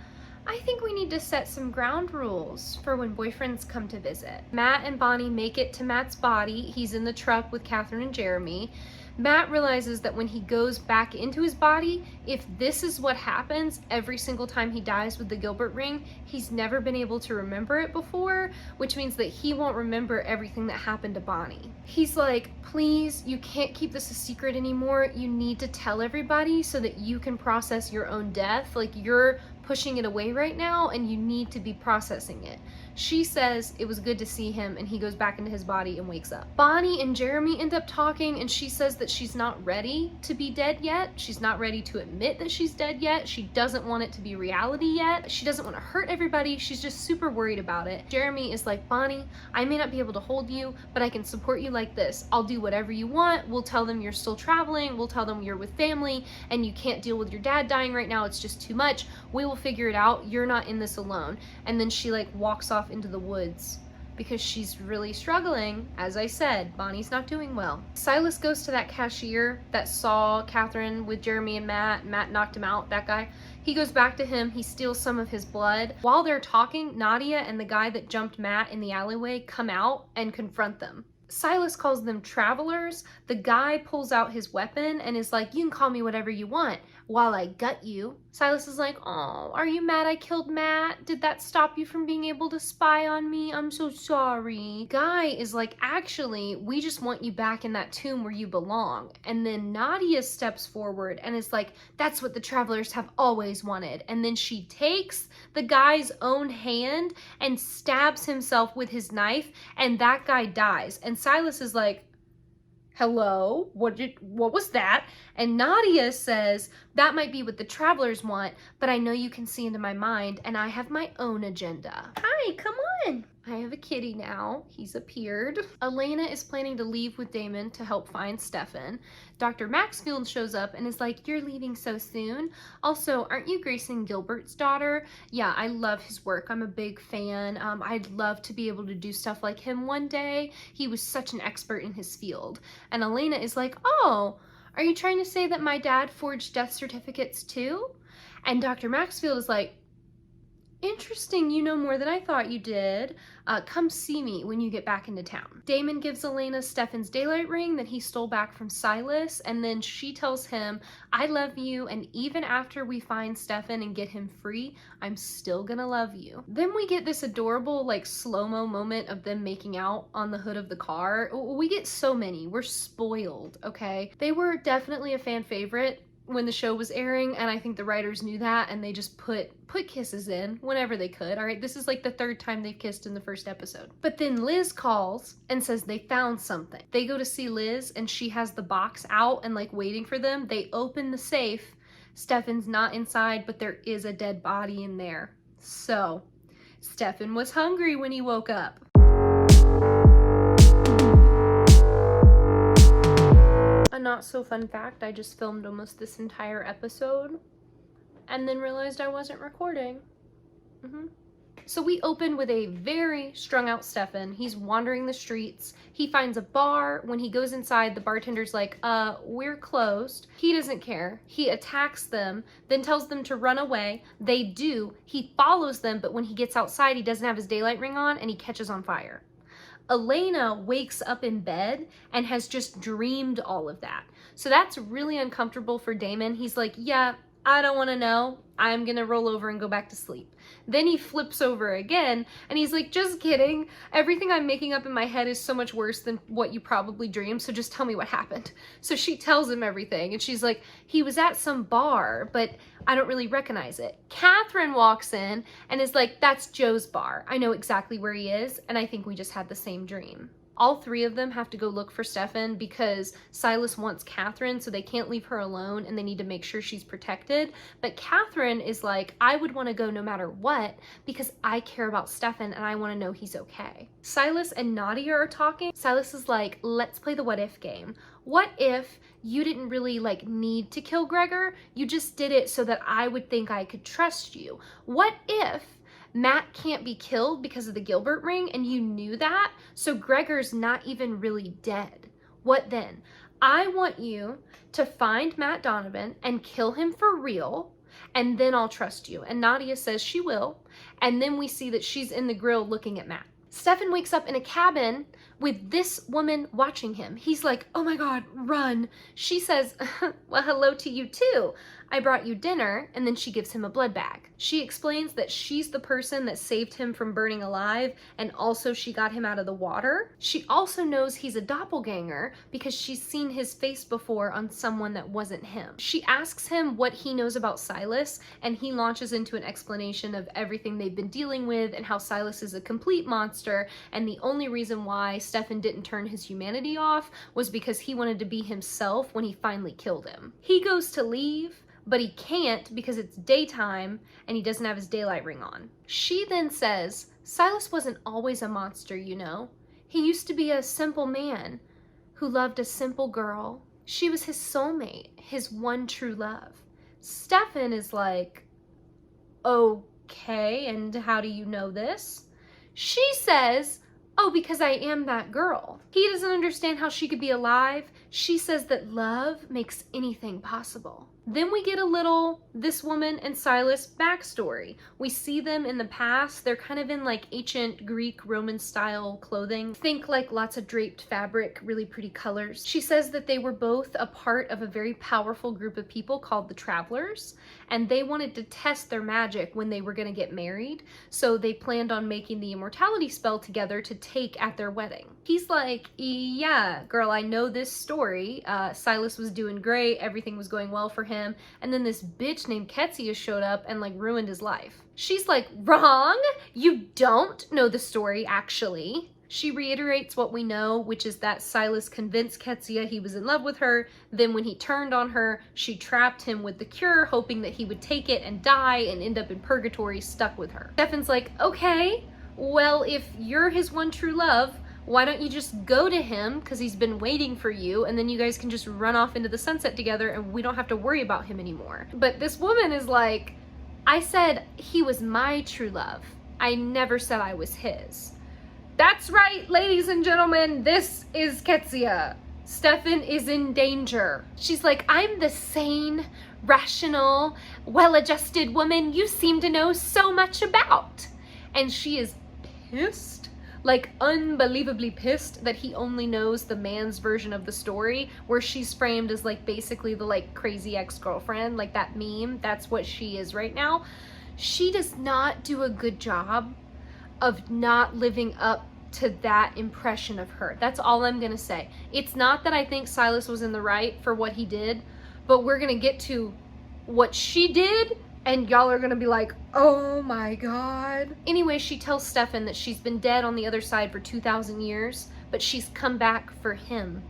I think we need to set some ground rules for when boyfriends come to visit. Matt and Bonnie make it to Matt's body. He's in the truck with Catherine and Jeremy. Matt realizes that when he goes back into his body, if this is what happens every single time he dies with the Gilbert ring, he's never been able to remember it before, which means that he won't remember everything that happened to Bonnie. He's like, please, you can't keep this a secret anymore. You need to tell everybody so that you can process your own death. Like, you're pushing it away right now and you need to be processing it. She says it was good to see him, and he goes back into his body and wakes up. Bonnie and Jeremy end up talking, and she says that she's not ready to be dead yet. She's not ready to admit that she's dead yet. She doesn't want it to be reality yet. She doesn't want to hurt everybody. She's just super worried about it. Jeremy is like, Bonnie, I may not be able to hold you, but I can support you like this. I'll do whatever you want. We'll tell them you're still traveling. We'll tell them you're with family and you can't deal with your dad dying right now. It's just too much. We will figure it out. You're not in this alone. And then she like walks off into the woods because she's really struggling. As I said, Bonnie's not doing well. Silas goes to that cashier that saw Catherine with Jeremy and Matt. Matt knocked him out, that guy. He goes back to him. He steals some of his blood. While they're talking, Nadia and the guy that jumped Matt in the alleyway come out and confront them. Silas calls them travelers. The guy pulls out his weapon and is like, you can call me whatever you want while I gut you. Silas is like, oh, are you mad I killed Matt? Did that stop you from being able to spy on me? I'm so sorry. Guy is like, actually, we just want you back in that tomb where you belong. And then Nadia steps forward and is like, that's what the travelers have always wanted. And then she takes the guy's own hand and stabs himself with his knife, and that guy dies. And Silas is like, hello, what was that? And Nadia says, that might be what the travelers want, but I know you can see into my mind, and I have my own agenda. Hi, come on. I have a kitty now. He's appeared. Elena is planning to leave with Damon to help find Stefan. Dr. Maxfield shows up and is like, you're leaving so soon? Also, aren't you Grayson Gilbert's daughter? Yeah, I love his work. I'm a big fan. I'd love to be able to do stuff like him one day. He was such an expert in his field. And Elena is like, oh, are you trying to say that my dad forged death certificates too? And Dr. Maxfield is like, interesting, you know more than I thought you did. Come see me when you get back into town. Damon gives Elena Stefan's daylight ring that he stole back from Silas, and then she tells him, I love you, and even after we find Stefan and get him free, I'm still gonna love you. Then we get this adorable, like, slow-mo moment of them making out on the hood of the car. We get so many. We're spoiled, okay? They were definitely a fan favorite when the show was airing, and I think the writers knew that, and they just put kisses in whenever they could. All right, this is like the third time they've kissed in the first episode. But then Liz calls and says they found something. They go to see Liz, and she has the box out and like waiting for them. They open the safe. Stefan's not inside, but there is a dead body in there. So Stefan was hungry when he woke up. A not so fun fact, I just filmed almost this entire episode and then realized I wasn't recording. So we open with a very strung out Stefan. He's wandering the streets. He finds a bar. When he goes inside, the bartender's like, we're closed. He doesn't care. He attacks them, then tells them to run away. They do. He follows them, but when he gets outside, he doesn't have his daylight ring on and he catches on fire. Elena wakes up in bed and has just dreamed all of that. So that's really uncomfortable for Damon. He's like, yeah, I don't want to know. I'm gonna roll over and go back to sleep. Then he flips over again and he's like, just kidding. Everything I'm making up in my head is so much worse than what you probably dreamed, so just tell me what happened. So she tells him everything and she's like, he was at some bar, but I don't really recognize it. Catherine walks in and is like, that's Joe's bar. I know exactly where he is, and I think we just had the same dream. All three of them have to go look for Stefan because Silas wants Catherine, so they can't leave her alone and they need to make sure she's protected. But Catherine is like, I would want to go no matter what because I care about Stefan and I want to know he's okay. Silas and Nadia are talking. Silas is like, let's play the what if game. What if you didn't really need to kill Gregor? You just did it so that I would think I could trust you. What if Matt can't be killed because of the Gilbert ring and you knew that, so Gregor's not even really dead? What then? I want you to find Matt Donovan and kill him for real, and then I'll trust you. And Nadia says she will, and then we see that she's in the grill looking at Matt. Stefan wakes up in a cabin with this woman watching him. He's like, oh my God, run. She says, well, hello to you too. I brought you dinner, and then she gives him a blood bag. She explains that she's the person that saved him from burning alive, and also she got him out of the water. She also knows he's a doppelganger because she's seen his face before on someone that wasn't him. She asks him what he knows about Silas, and he launches into an explanation of everything they've been dealing with and how Silas is a complete monster, and the only reason why Stefan didn't turn his humanity off was because he wanted to be himself when he finally killed him. He goes to leave, but he can't because it's daytime and he doesn't have his daylight ring on. She then says, Silas wasn't always a monster, you know. He used to be a simple man who loved a simple girl. She was his soulmate, his one true love. Stefan is like, okay, and how do you know this? She says, oh, because I am that girl. He doesn't understand how she could be alive. She says that love makes anything possible. Then we get a little this woman and Silas backstory. We see them in the past. They're kind of in ancient Greek Roman style clothing. Think lots of draped fabric, really pretty colors. She says that they were both a part of a very powerful group of people called the Travelers, and they wanted to test their magic when they were going to get married. So they planned on making the immortality spell together to take at their wedding. He's like, yeah, girl, I know this story. Silas was doing great. Everything was going well for him. And then this bitch named Ketsia showed up and ruined his life. She's like, wrong. You don't know the story, actually. She reiterates what we know, which is that Silas convinced Ketsia he was in love with her. Then when he turned on her, she trapped him with the cure, hoping that he would take it and die and end up in purgatory stuck with her. Stefan's like, okay, well, if you're his one true love, why don't you just go to him because he's been waiting for you, and then you guys can just run off into the sunset together and we don't have to worry about him anymore. But this woman is like, I said he was my true love. I never said I was his. That's right, ladies and gentlemen, this is Ketsia. Stefan is in danger. She's like, I'm the sane, rational, well-adjusted woman you seem to know so much about. And she is pissed. Unbelievably pissed that he only knows the man's version of the story, where she's framed as basically the crazy ex-girlfriend, that meme. That's what she is right now. She does not do a good job of not living up to that impression of her. That's all I'm gonna say. It's not that I think Silas was in the right for what he did, but we're gonna get to what she did, and y'all are gonna be like, oh my god. Anyway, she tells Stefan that she's been dead on the other side for 2,000 years, but she's come back for him.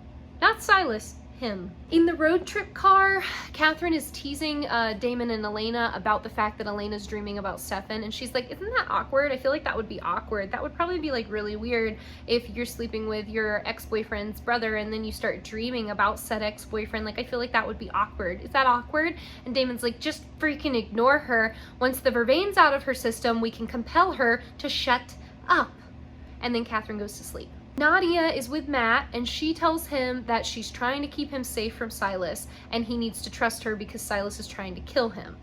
Not Silas, him. In the road trip car, Catherine is teasing Damon and Elena about the fact that Elena's dreaming about Stefan, and she's like, isn't that awkward? I feel like that would be awkward. That would probably be like really weird if you're sleeping with your ex-boyfriend's brother and then you start dreaming about said ex-boyfriend. Like, I feel like that would be awkward. Is that awkward? And Damon's like, just freaking ignore her. Once the vervaine's out of her system, we can compel her to shut up. And then Catherine goes to sleep. Nadia is with Matt, and she tells him that she's trying to keep him safe from Silas, and he needs to trust her because Silas is trying to kill him.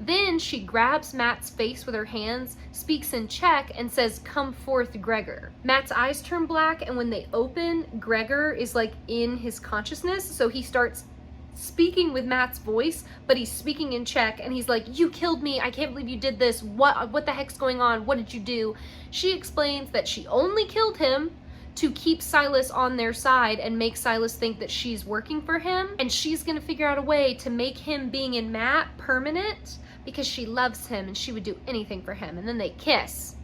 Then she grabs Matt's face with her hands, speaks in Czech, and says, come forth, Gregor. Matt's eyes turn black, and when they open, Gregor is like in his consciousness, so he starts speaking with Matt's voice, but he's speaking in Czech, and he's like, you killed me, I can't believe you did this, what the heck's going on, what did you do? She explains that she only killed him to keep Silas on their side and make Silas think that she's working for him, and she's gonna figure out a way to make him being in Matt permanent because she loves him and she would do anything for him. And then they kiss.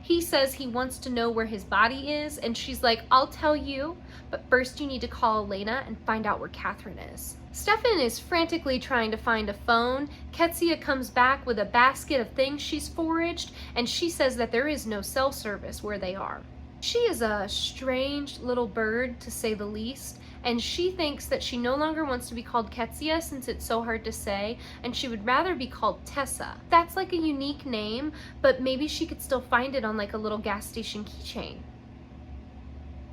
He says he wants to know where his body is, and she's like, I'll tell you, but first you need to call Elena and find out where Catherine is. Stefan is frantically trying to find a phone. Ketsia comes back with a basket of things she's foraged, and she says that there is no cell service where they are. She is a strange little bird, to say the least, and she thinks that she no longer wants to be called Ketsia since it's so hard to say, and she would rather be called Tessa. That's like a unique name, but maybe she could still find it on like a little gas station keychain.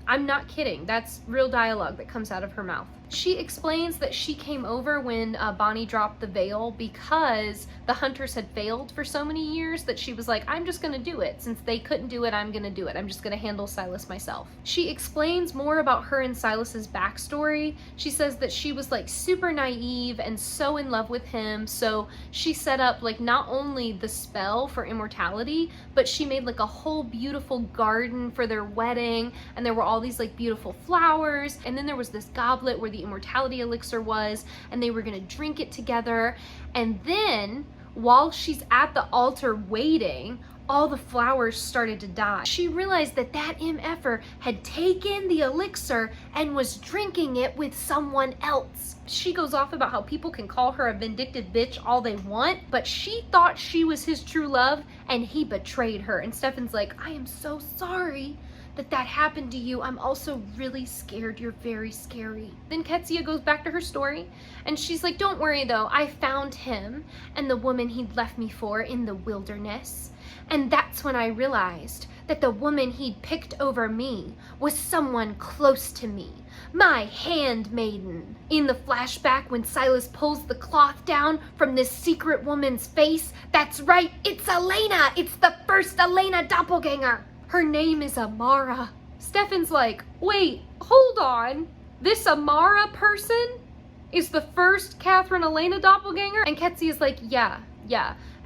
I'm not kidding. That's real dialogue that comes out of her mouth. She explains that she came over when Bonnie dropped the veil because the hunters had failed for so many years that she was like, I'm just gonna do it. Since they couldn't do it, I'm gonna do it. I'm just gonna handle Silas myself. She explains more about her and Silas's backstory. She says that she was like super naive and so in love with him, so she set up like not only the spell for immortality, but she made like a whole beautiful garden for their wedding, and there were all these like beautiful flowers, and then there was this goblet where the immortality elixir was, and they were gonna drink it together. And then while she's at the altar waiting, all the flowers started to die. She realized that that MFer had taken the elixir and was drinking it with someone else. She goes off about how people can call her a vindictive bitch all they want, but she thought she was his true love and he betrayed her. And Stefan's like, I am so sorry that happened to you. I'm also really scared. You're very scary. Then Ketsia goes back to her story, and she's like, don't worry though, I found him and the woman he'd left me for in the wilderness. And that's when I realized that the woman he'd picked over me was someone close to me, my handmaiden. In the flashback, when Silas pulls the cloth down from this secret woman's face, that's right, it's Elena. It's the first Elena doppelganger. Her name is Amara. Stefan's like, wait, hold on. This Amara person is the first Catherine Elena doppelganger? And Ketsia's like, yeah.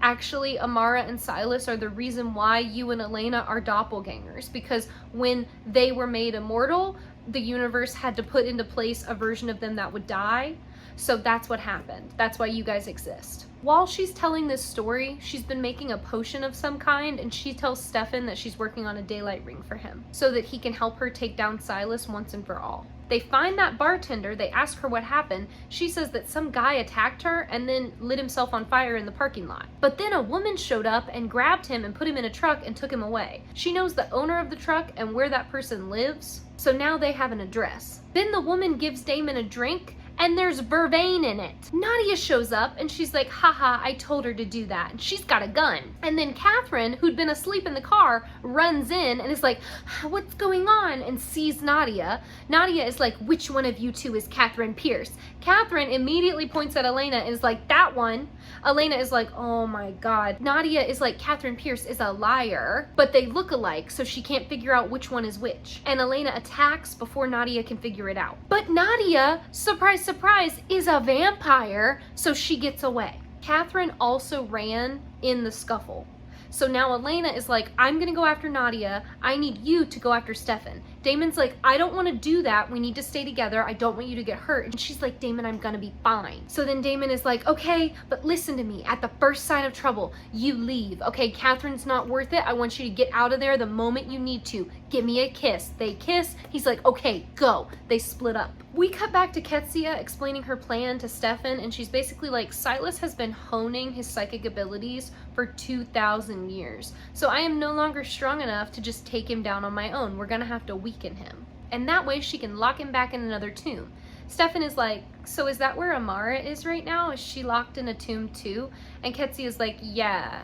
Actually, Amara and Silas are the reason why you and Elena are doppelgangers, because when they were made immortal, the universe had to put into place a version of them that would die. So that's what happened. That's why you guys exist. While she's telling this story, she's been making a potion of some kind, and she tells Stefan that she's working on a daylight ring for him so that he can help her take down Silas once and for all. They find that bartender, they ask her what happened. She says that some guy attacked her and then lit himself on fire in the parking lot. But then a woman showed up and grabbed him and put him in a truck and took him away. She knows the owner of the truck and where that person lives, so now they have an address. Then the woman gives Damon a drink, and there's vervain in it. Nadia shows up and she's like, haha, I told her to do that. And she's got a gun. And then Catherine, who'd been asleep in the car, runs in and is like, what's going on? And sees Nadia. Nadia is like, which one of you two is Catherine Pierce? Catherine immediately points at Elena and is like, that one. Elena is like, oh my God. Nadia is like, Catherine Pierce is a liar, but they look alike, so she can't figure out which one is which. And Elena attacks before Nadia can figure it out. But Nadia, surprise, surprise, is a vampire, so she gets away. Catherine also ran in the scuffle. So now Elena is like, I'm gonna go after Nadia. I need you to go after Stefan. Damon's like, I don't want to do that. We need to stay together. I don't want you to get hurt. And she's like, Damon, I'm gonna be fine. So then Damon is like, okay, but listen to me. At the first sign of trouble, you leave. Okay, Catherine's not worth it. I want you to get out of there the moment you need to. Give me a kiss. They kiss. He's like, okay, go. They split up. We cut back to Ketsia explaining her plan to Stefan, and she's basically like, Silas has been honing his psychic abilities for 2,000 years. So I am no longer strong enough to just take him down on my own. We're gonna have to weaken him. And that way she can lock him back in another tomb. Stefan is like, so is that where Amara is right now? Is she locked in a tomb too? And Ketsia is like, yeah,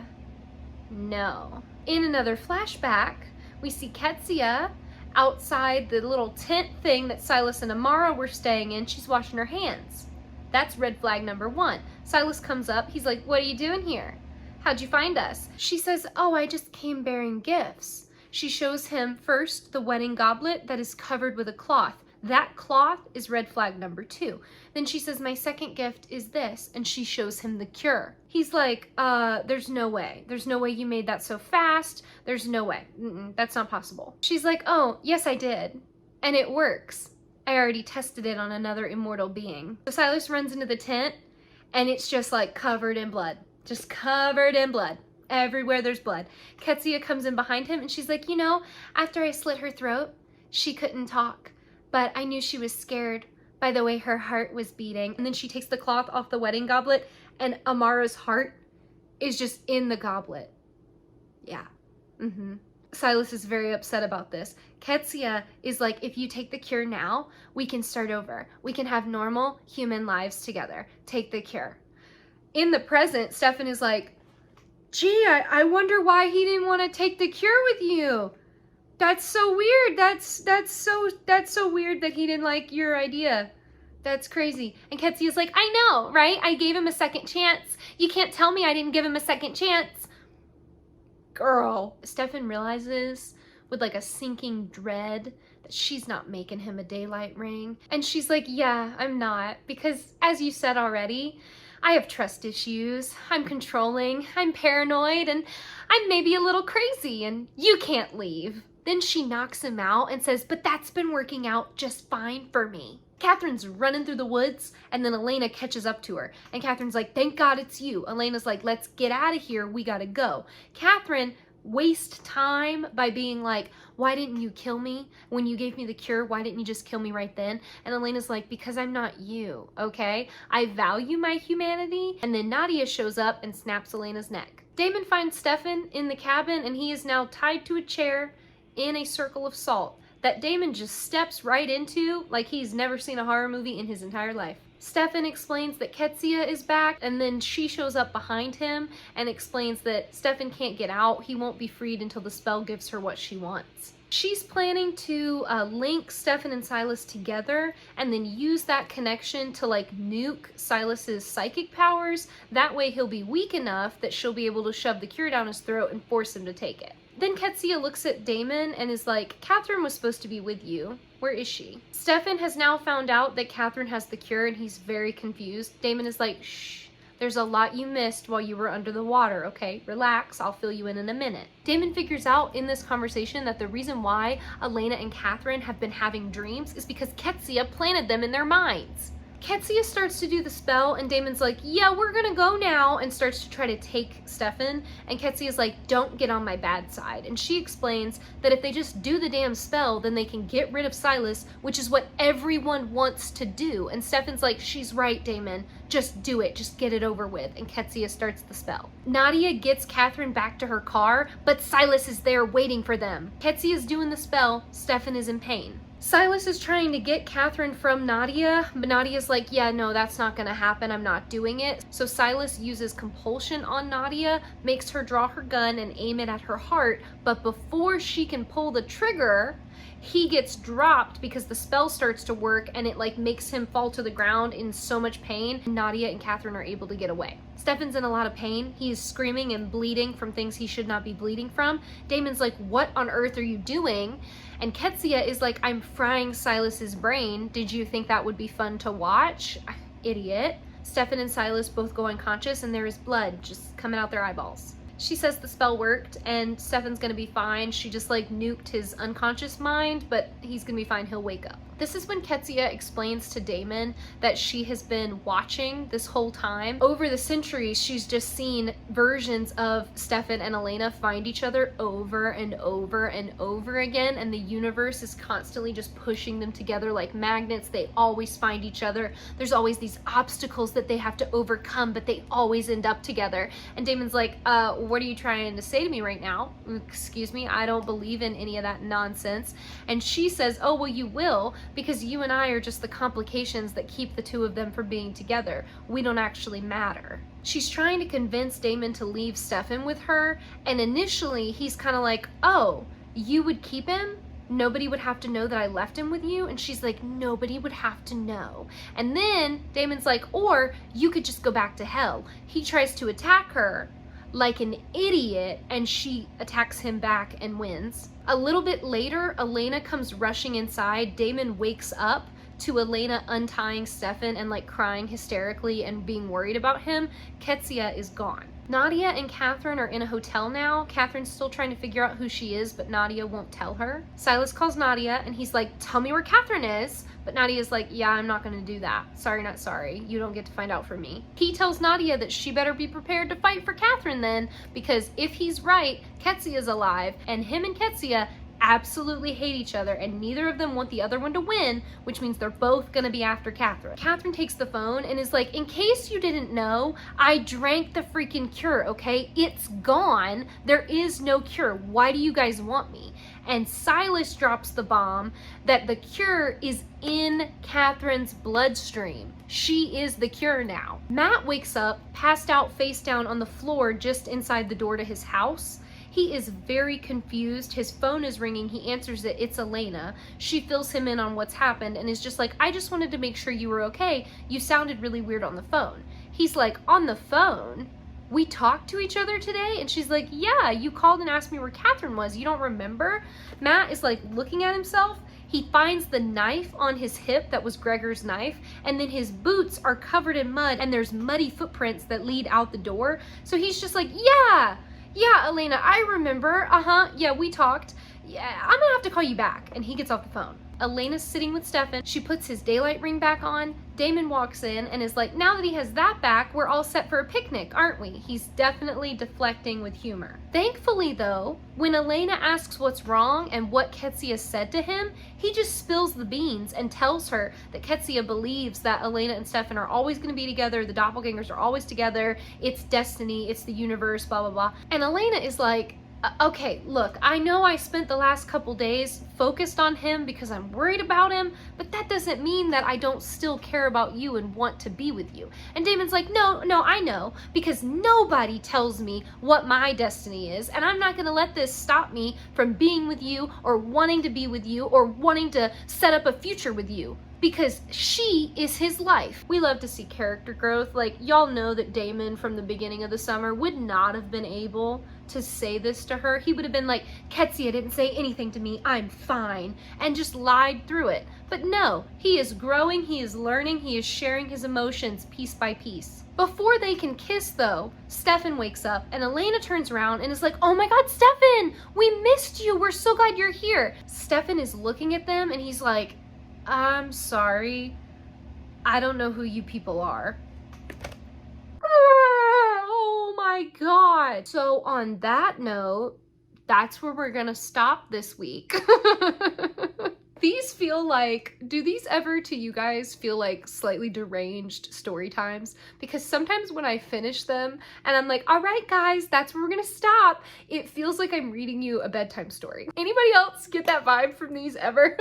no. In another flashback, we see Ketsia outside the little tent thing that Silas and Amara were staying in. She's washing her hands. That's red flag number 1. Silas comes up. He's like, what are you doing here? How'd you find us? She says, oh, I just came bearing gifts. She shows him first the wedding goblet that is covered with a cloth. That cloth is red flag number 2. Then she says, my second gift is this, and she shows him the cure. He's like, there's no way. There's no way you made that so fast. There's no way. That's not possible. She's like, oh, yes, I did. And it works. I already tested it on another immortal being. So Silas runs into the tent, and it's just like covered in blood. Just covered in blood. Everywhere there's blood. Ketsia comes in behind him, and she's like, you know, after I slit her throat, she couldn't talk. But I knew she was scared by the way her heart was beating. And then she takes the cloth off the wedding goblet, and Amara's heart is just in the goblet. Yeah. Silas is very upset about this. Ketsia is like, if you take the cure now, we can start over. We can have normal human lives together. Take the cure. In the present, Stefan is like, gee, I wonder why he didn't want to take the cure with you. That's so weird. That's so weird that he didn't like your idea. That's crazy. And Ketsia's like, I know, right? I gave him a second chance. You can't tell me I didn't give him a second chance. Girl. Stefan realizes with like a sinking dread that she's not making him a daylight ring. And she's like, yeah, I'm not. Because as you said already, I have trust issues. I'm controlling. I'm paranoid. And I'm maybe a little crazy. And you can't leave. Then she knocks him out and says, but that's been working out just fine for me. Catherine's running through the woods, and then Elena catches up to her. And Catherine's like, thank God it's you. Elena's like, let's get out of here. We gotta go. Catherine wastes time by being like, why didn't you kill me? When you gave me the cure, why didn't you just kill me right then? And Elena's like, because I'm not you, okay? I value my humanity. And then Nadia shows up and snaps Elena's neck. Damon finds Stefan in the cabin, and he is now tied to a chair in a circle of salt that Damon just steps right into like he's never seen a horror movie in his entire life. Stefan explains that Ketsia is back, and then she shows up behind him and explains that Stefan can't get out. He won't be freed until the spell gives her what she wants. She's planning to link Stefan and Silas together and then use that connection to like nuke Silas's psychic powers. That way he'll be weak enough that she'll be able to shove the cure down his throat and force him to take it. Then Ketsia looks at Damon and is like, Catherine was supposed to be with you. Where is she? Stefan has now found out that Catherine has the cure, and he's very confused. Damon is like, shh, there's a lot you missed while you were under the water, okay? Relax, I'll fill you in a minute. Damon figures out in this conversation that the reason why Elena and Catherine have been having dreams is because Ketsia planted them in their minds. Ketsia starts to do the spell, and Damon's like, yeah, we're gonna go now, and starts to try to take Stefan, and Ketsia's like, don't get on my bad side. And she explains that if they just do the damn spell, then they can get rid of Silas, which is what everyone wants to do. And Stefan's like, she's right, Damon, just do it, just get it over with. And Ketsia starts the spell. Nadia gets Catherine back to her car, but Silas is there waiting for them. Ketsia's doing the spell, Stefan is in pain. Silas is trying to get Catherine from Nadia, but Nadia's like, yeah, no, that's not gonna happen. I'm not doing it. So Silas uses compulsion on Nadia, makes her draw her gun and aim it at her heart, but before she can pull the trigger, he gets dropped because the spell starts to work, and it like makes him fall to the ground in so much pain. Nadia and Catherine are able to get away. Stefan's in a lot of pain. He's screaming and bleeding from things he should not be bleeding from. Damon's like, what on earth are you doing? And Ketsia is like, I'm frying Silas's brain. Did you think that would be fun to watch? Idiot. Stefan and Silas both go unconscious, and there is blood just coming out their eyeballs. She says the spell worked and Stefan's gonna be fine. She just like nuked his unconscious mind, but he's gonna be fine, he'll wake up. This is when Ketsia explains to Damon that she has been watching this whole time. Over the centuries, she's just seen versions of Stefan and Elena find each other over and over and over again, and the universe is constantly just pushing them together like magnets. They always find each other. There's always these obstacles that they have to overcome, but they always end up together. And Damon's like, what are you trying to say to me right now? Excuse me, I don't believe in any of that nonsense. And she says, oh, well, you will, because you and I are just the complications that keep the two of them from being together. We don't actually matter. She's trying to convince Damon to leave Stefan with her, and initially he's kind of like, oh, you would keep him? Nobody would have to know that I left him with you? And she's like, nobody would have to know. And then Damon's like, or you could just go back to hell. He tries to attack her like an idiot, and she attacks him back and wins. A little bit later, Elena comes rushing inside. Damon wakes up to Elena untying Stefan and like crying hysterically and being worried about him. Ketsia is gone. Nadia and Catherine are in a hotel now. Catherine's still trying to figure out who she is, but Nadia won't tell her. Silas calls Nadia and he's like, tell me where Catherine is. But Nadia's like, yeah, I'm not gonna do that. Sorry, not sorry. You don't get to find out from me. He tells Nadia that she better be prepared to fight for Catherine then, because if he's right, Ketsia's alive, and him and Ketsia absolutely hate each other, and neither of them want the other one to win, which means they're both gonna be after Catherine. Catherine takes the phone and is like, in case you didn't know, I drank the freaking cure, okay? It's gone. There is no cure. Why do you guys want me? And Silas drops the bomb that the cure is in Catherine's bloodstream. She is the cure now. Matt wakes up, passed out face down on the floor just inside the door to his house. He is very confused. His phone is ringing. He answers it. It's Elena. She fills him in on what's happened and is just like, I just wanted to make sure you were okay. You sounded really weird on the phone. He's like, on the phone? We talked to each other today? And she's like, yeah, you called and asked me where Catherine was. You don't remember? Matt is like looking at himself. He finds the knife on his hip that was Gregor's knife, and then his boots are covered in mud and there's muddy footprints that lead out the door. So he's just like, yeah, Elena, I remember. Yeah, we talked. Yeah, I'm gonna have to call you back. And he gets off the phone. Elena's sitting with Stefan. She puts his daylight ring back on. Damon walks in and is like, now that he has that back, we're all set for a picnic, aren't we? He's definitely deflecting with humor. Thankfully though, when Elena asks what's wrong and what Ketsia said to him, he just spills the beans and tells her that Ketsia believes that Elena and Stefan are always going to be together, the doppelgangers are always together, it's destiny, it's the universe, blah, blah, blah. And Elena is like, okay, look, I know I spent the last couple days focused on him because I'm worried about him, but that doesn't mean that I don't still care about you and want to be with you. And Damon's like, no, I know, because nobody tells me what my destiny is, and I'm not gonna let this stop me from being with you or wanting to be with you or wanting to set up a future with you. Because she is his life. We love to see character growth. Like, y'all know that Damon from the beginning of the summer would not have been able to say this to her. He would have been like, Ketsia didn't say anything to me, I'm fine, and just lied through it. But no, he is growing, he is learning, he is sharing his emotions piece by piece. Before they can kiss though, Stefan wakes up and Elena turns around and is like, oh my God, Stefan, we missed you, we're so glad you're here. Stefan is looking at them and he's like, I'm sorry, I don't know who you people are. Oh my God. So on that note, that's where we're gonna stop this week. These feel like, do these ever to you guys feel like slightly deranged story times? Because sometimes when I finish them and I'm like, all right guys, that's where we're gonna stop, it feels like I'm reading you a bedtime story. Anybody else get that vibe from these ever?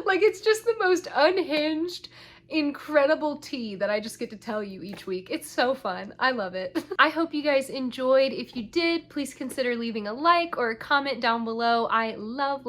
Like, it's just the most unhinged, incredible tea that I just get to tell you each week. It's so fun. I love it. I hope you guys enjoyed. If you did, please consider leaving a like or a comment down below. I love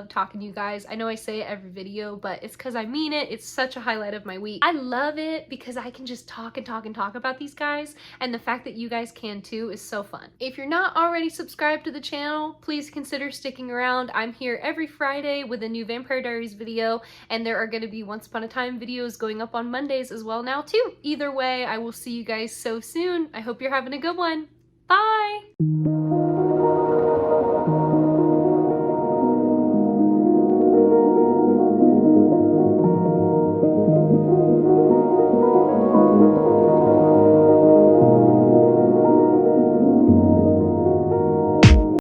talking to you guys. I know I say it every video, but it's because I mean it. It's such a highlight of my week. I love it because I can just talk and talk and talk about these guys, and the fact that you guys can too is so fun. If you're not already subscribed to the channel, please consider sticking around. I'm here every Friday with a new Vampire Diaries video, and there are going to be Once Upon a Time videos going up on Mondays as well now too. Either way, I will see you guys so soon. I hope you're having a good one. Bye!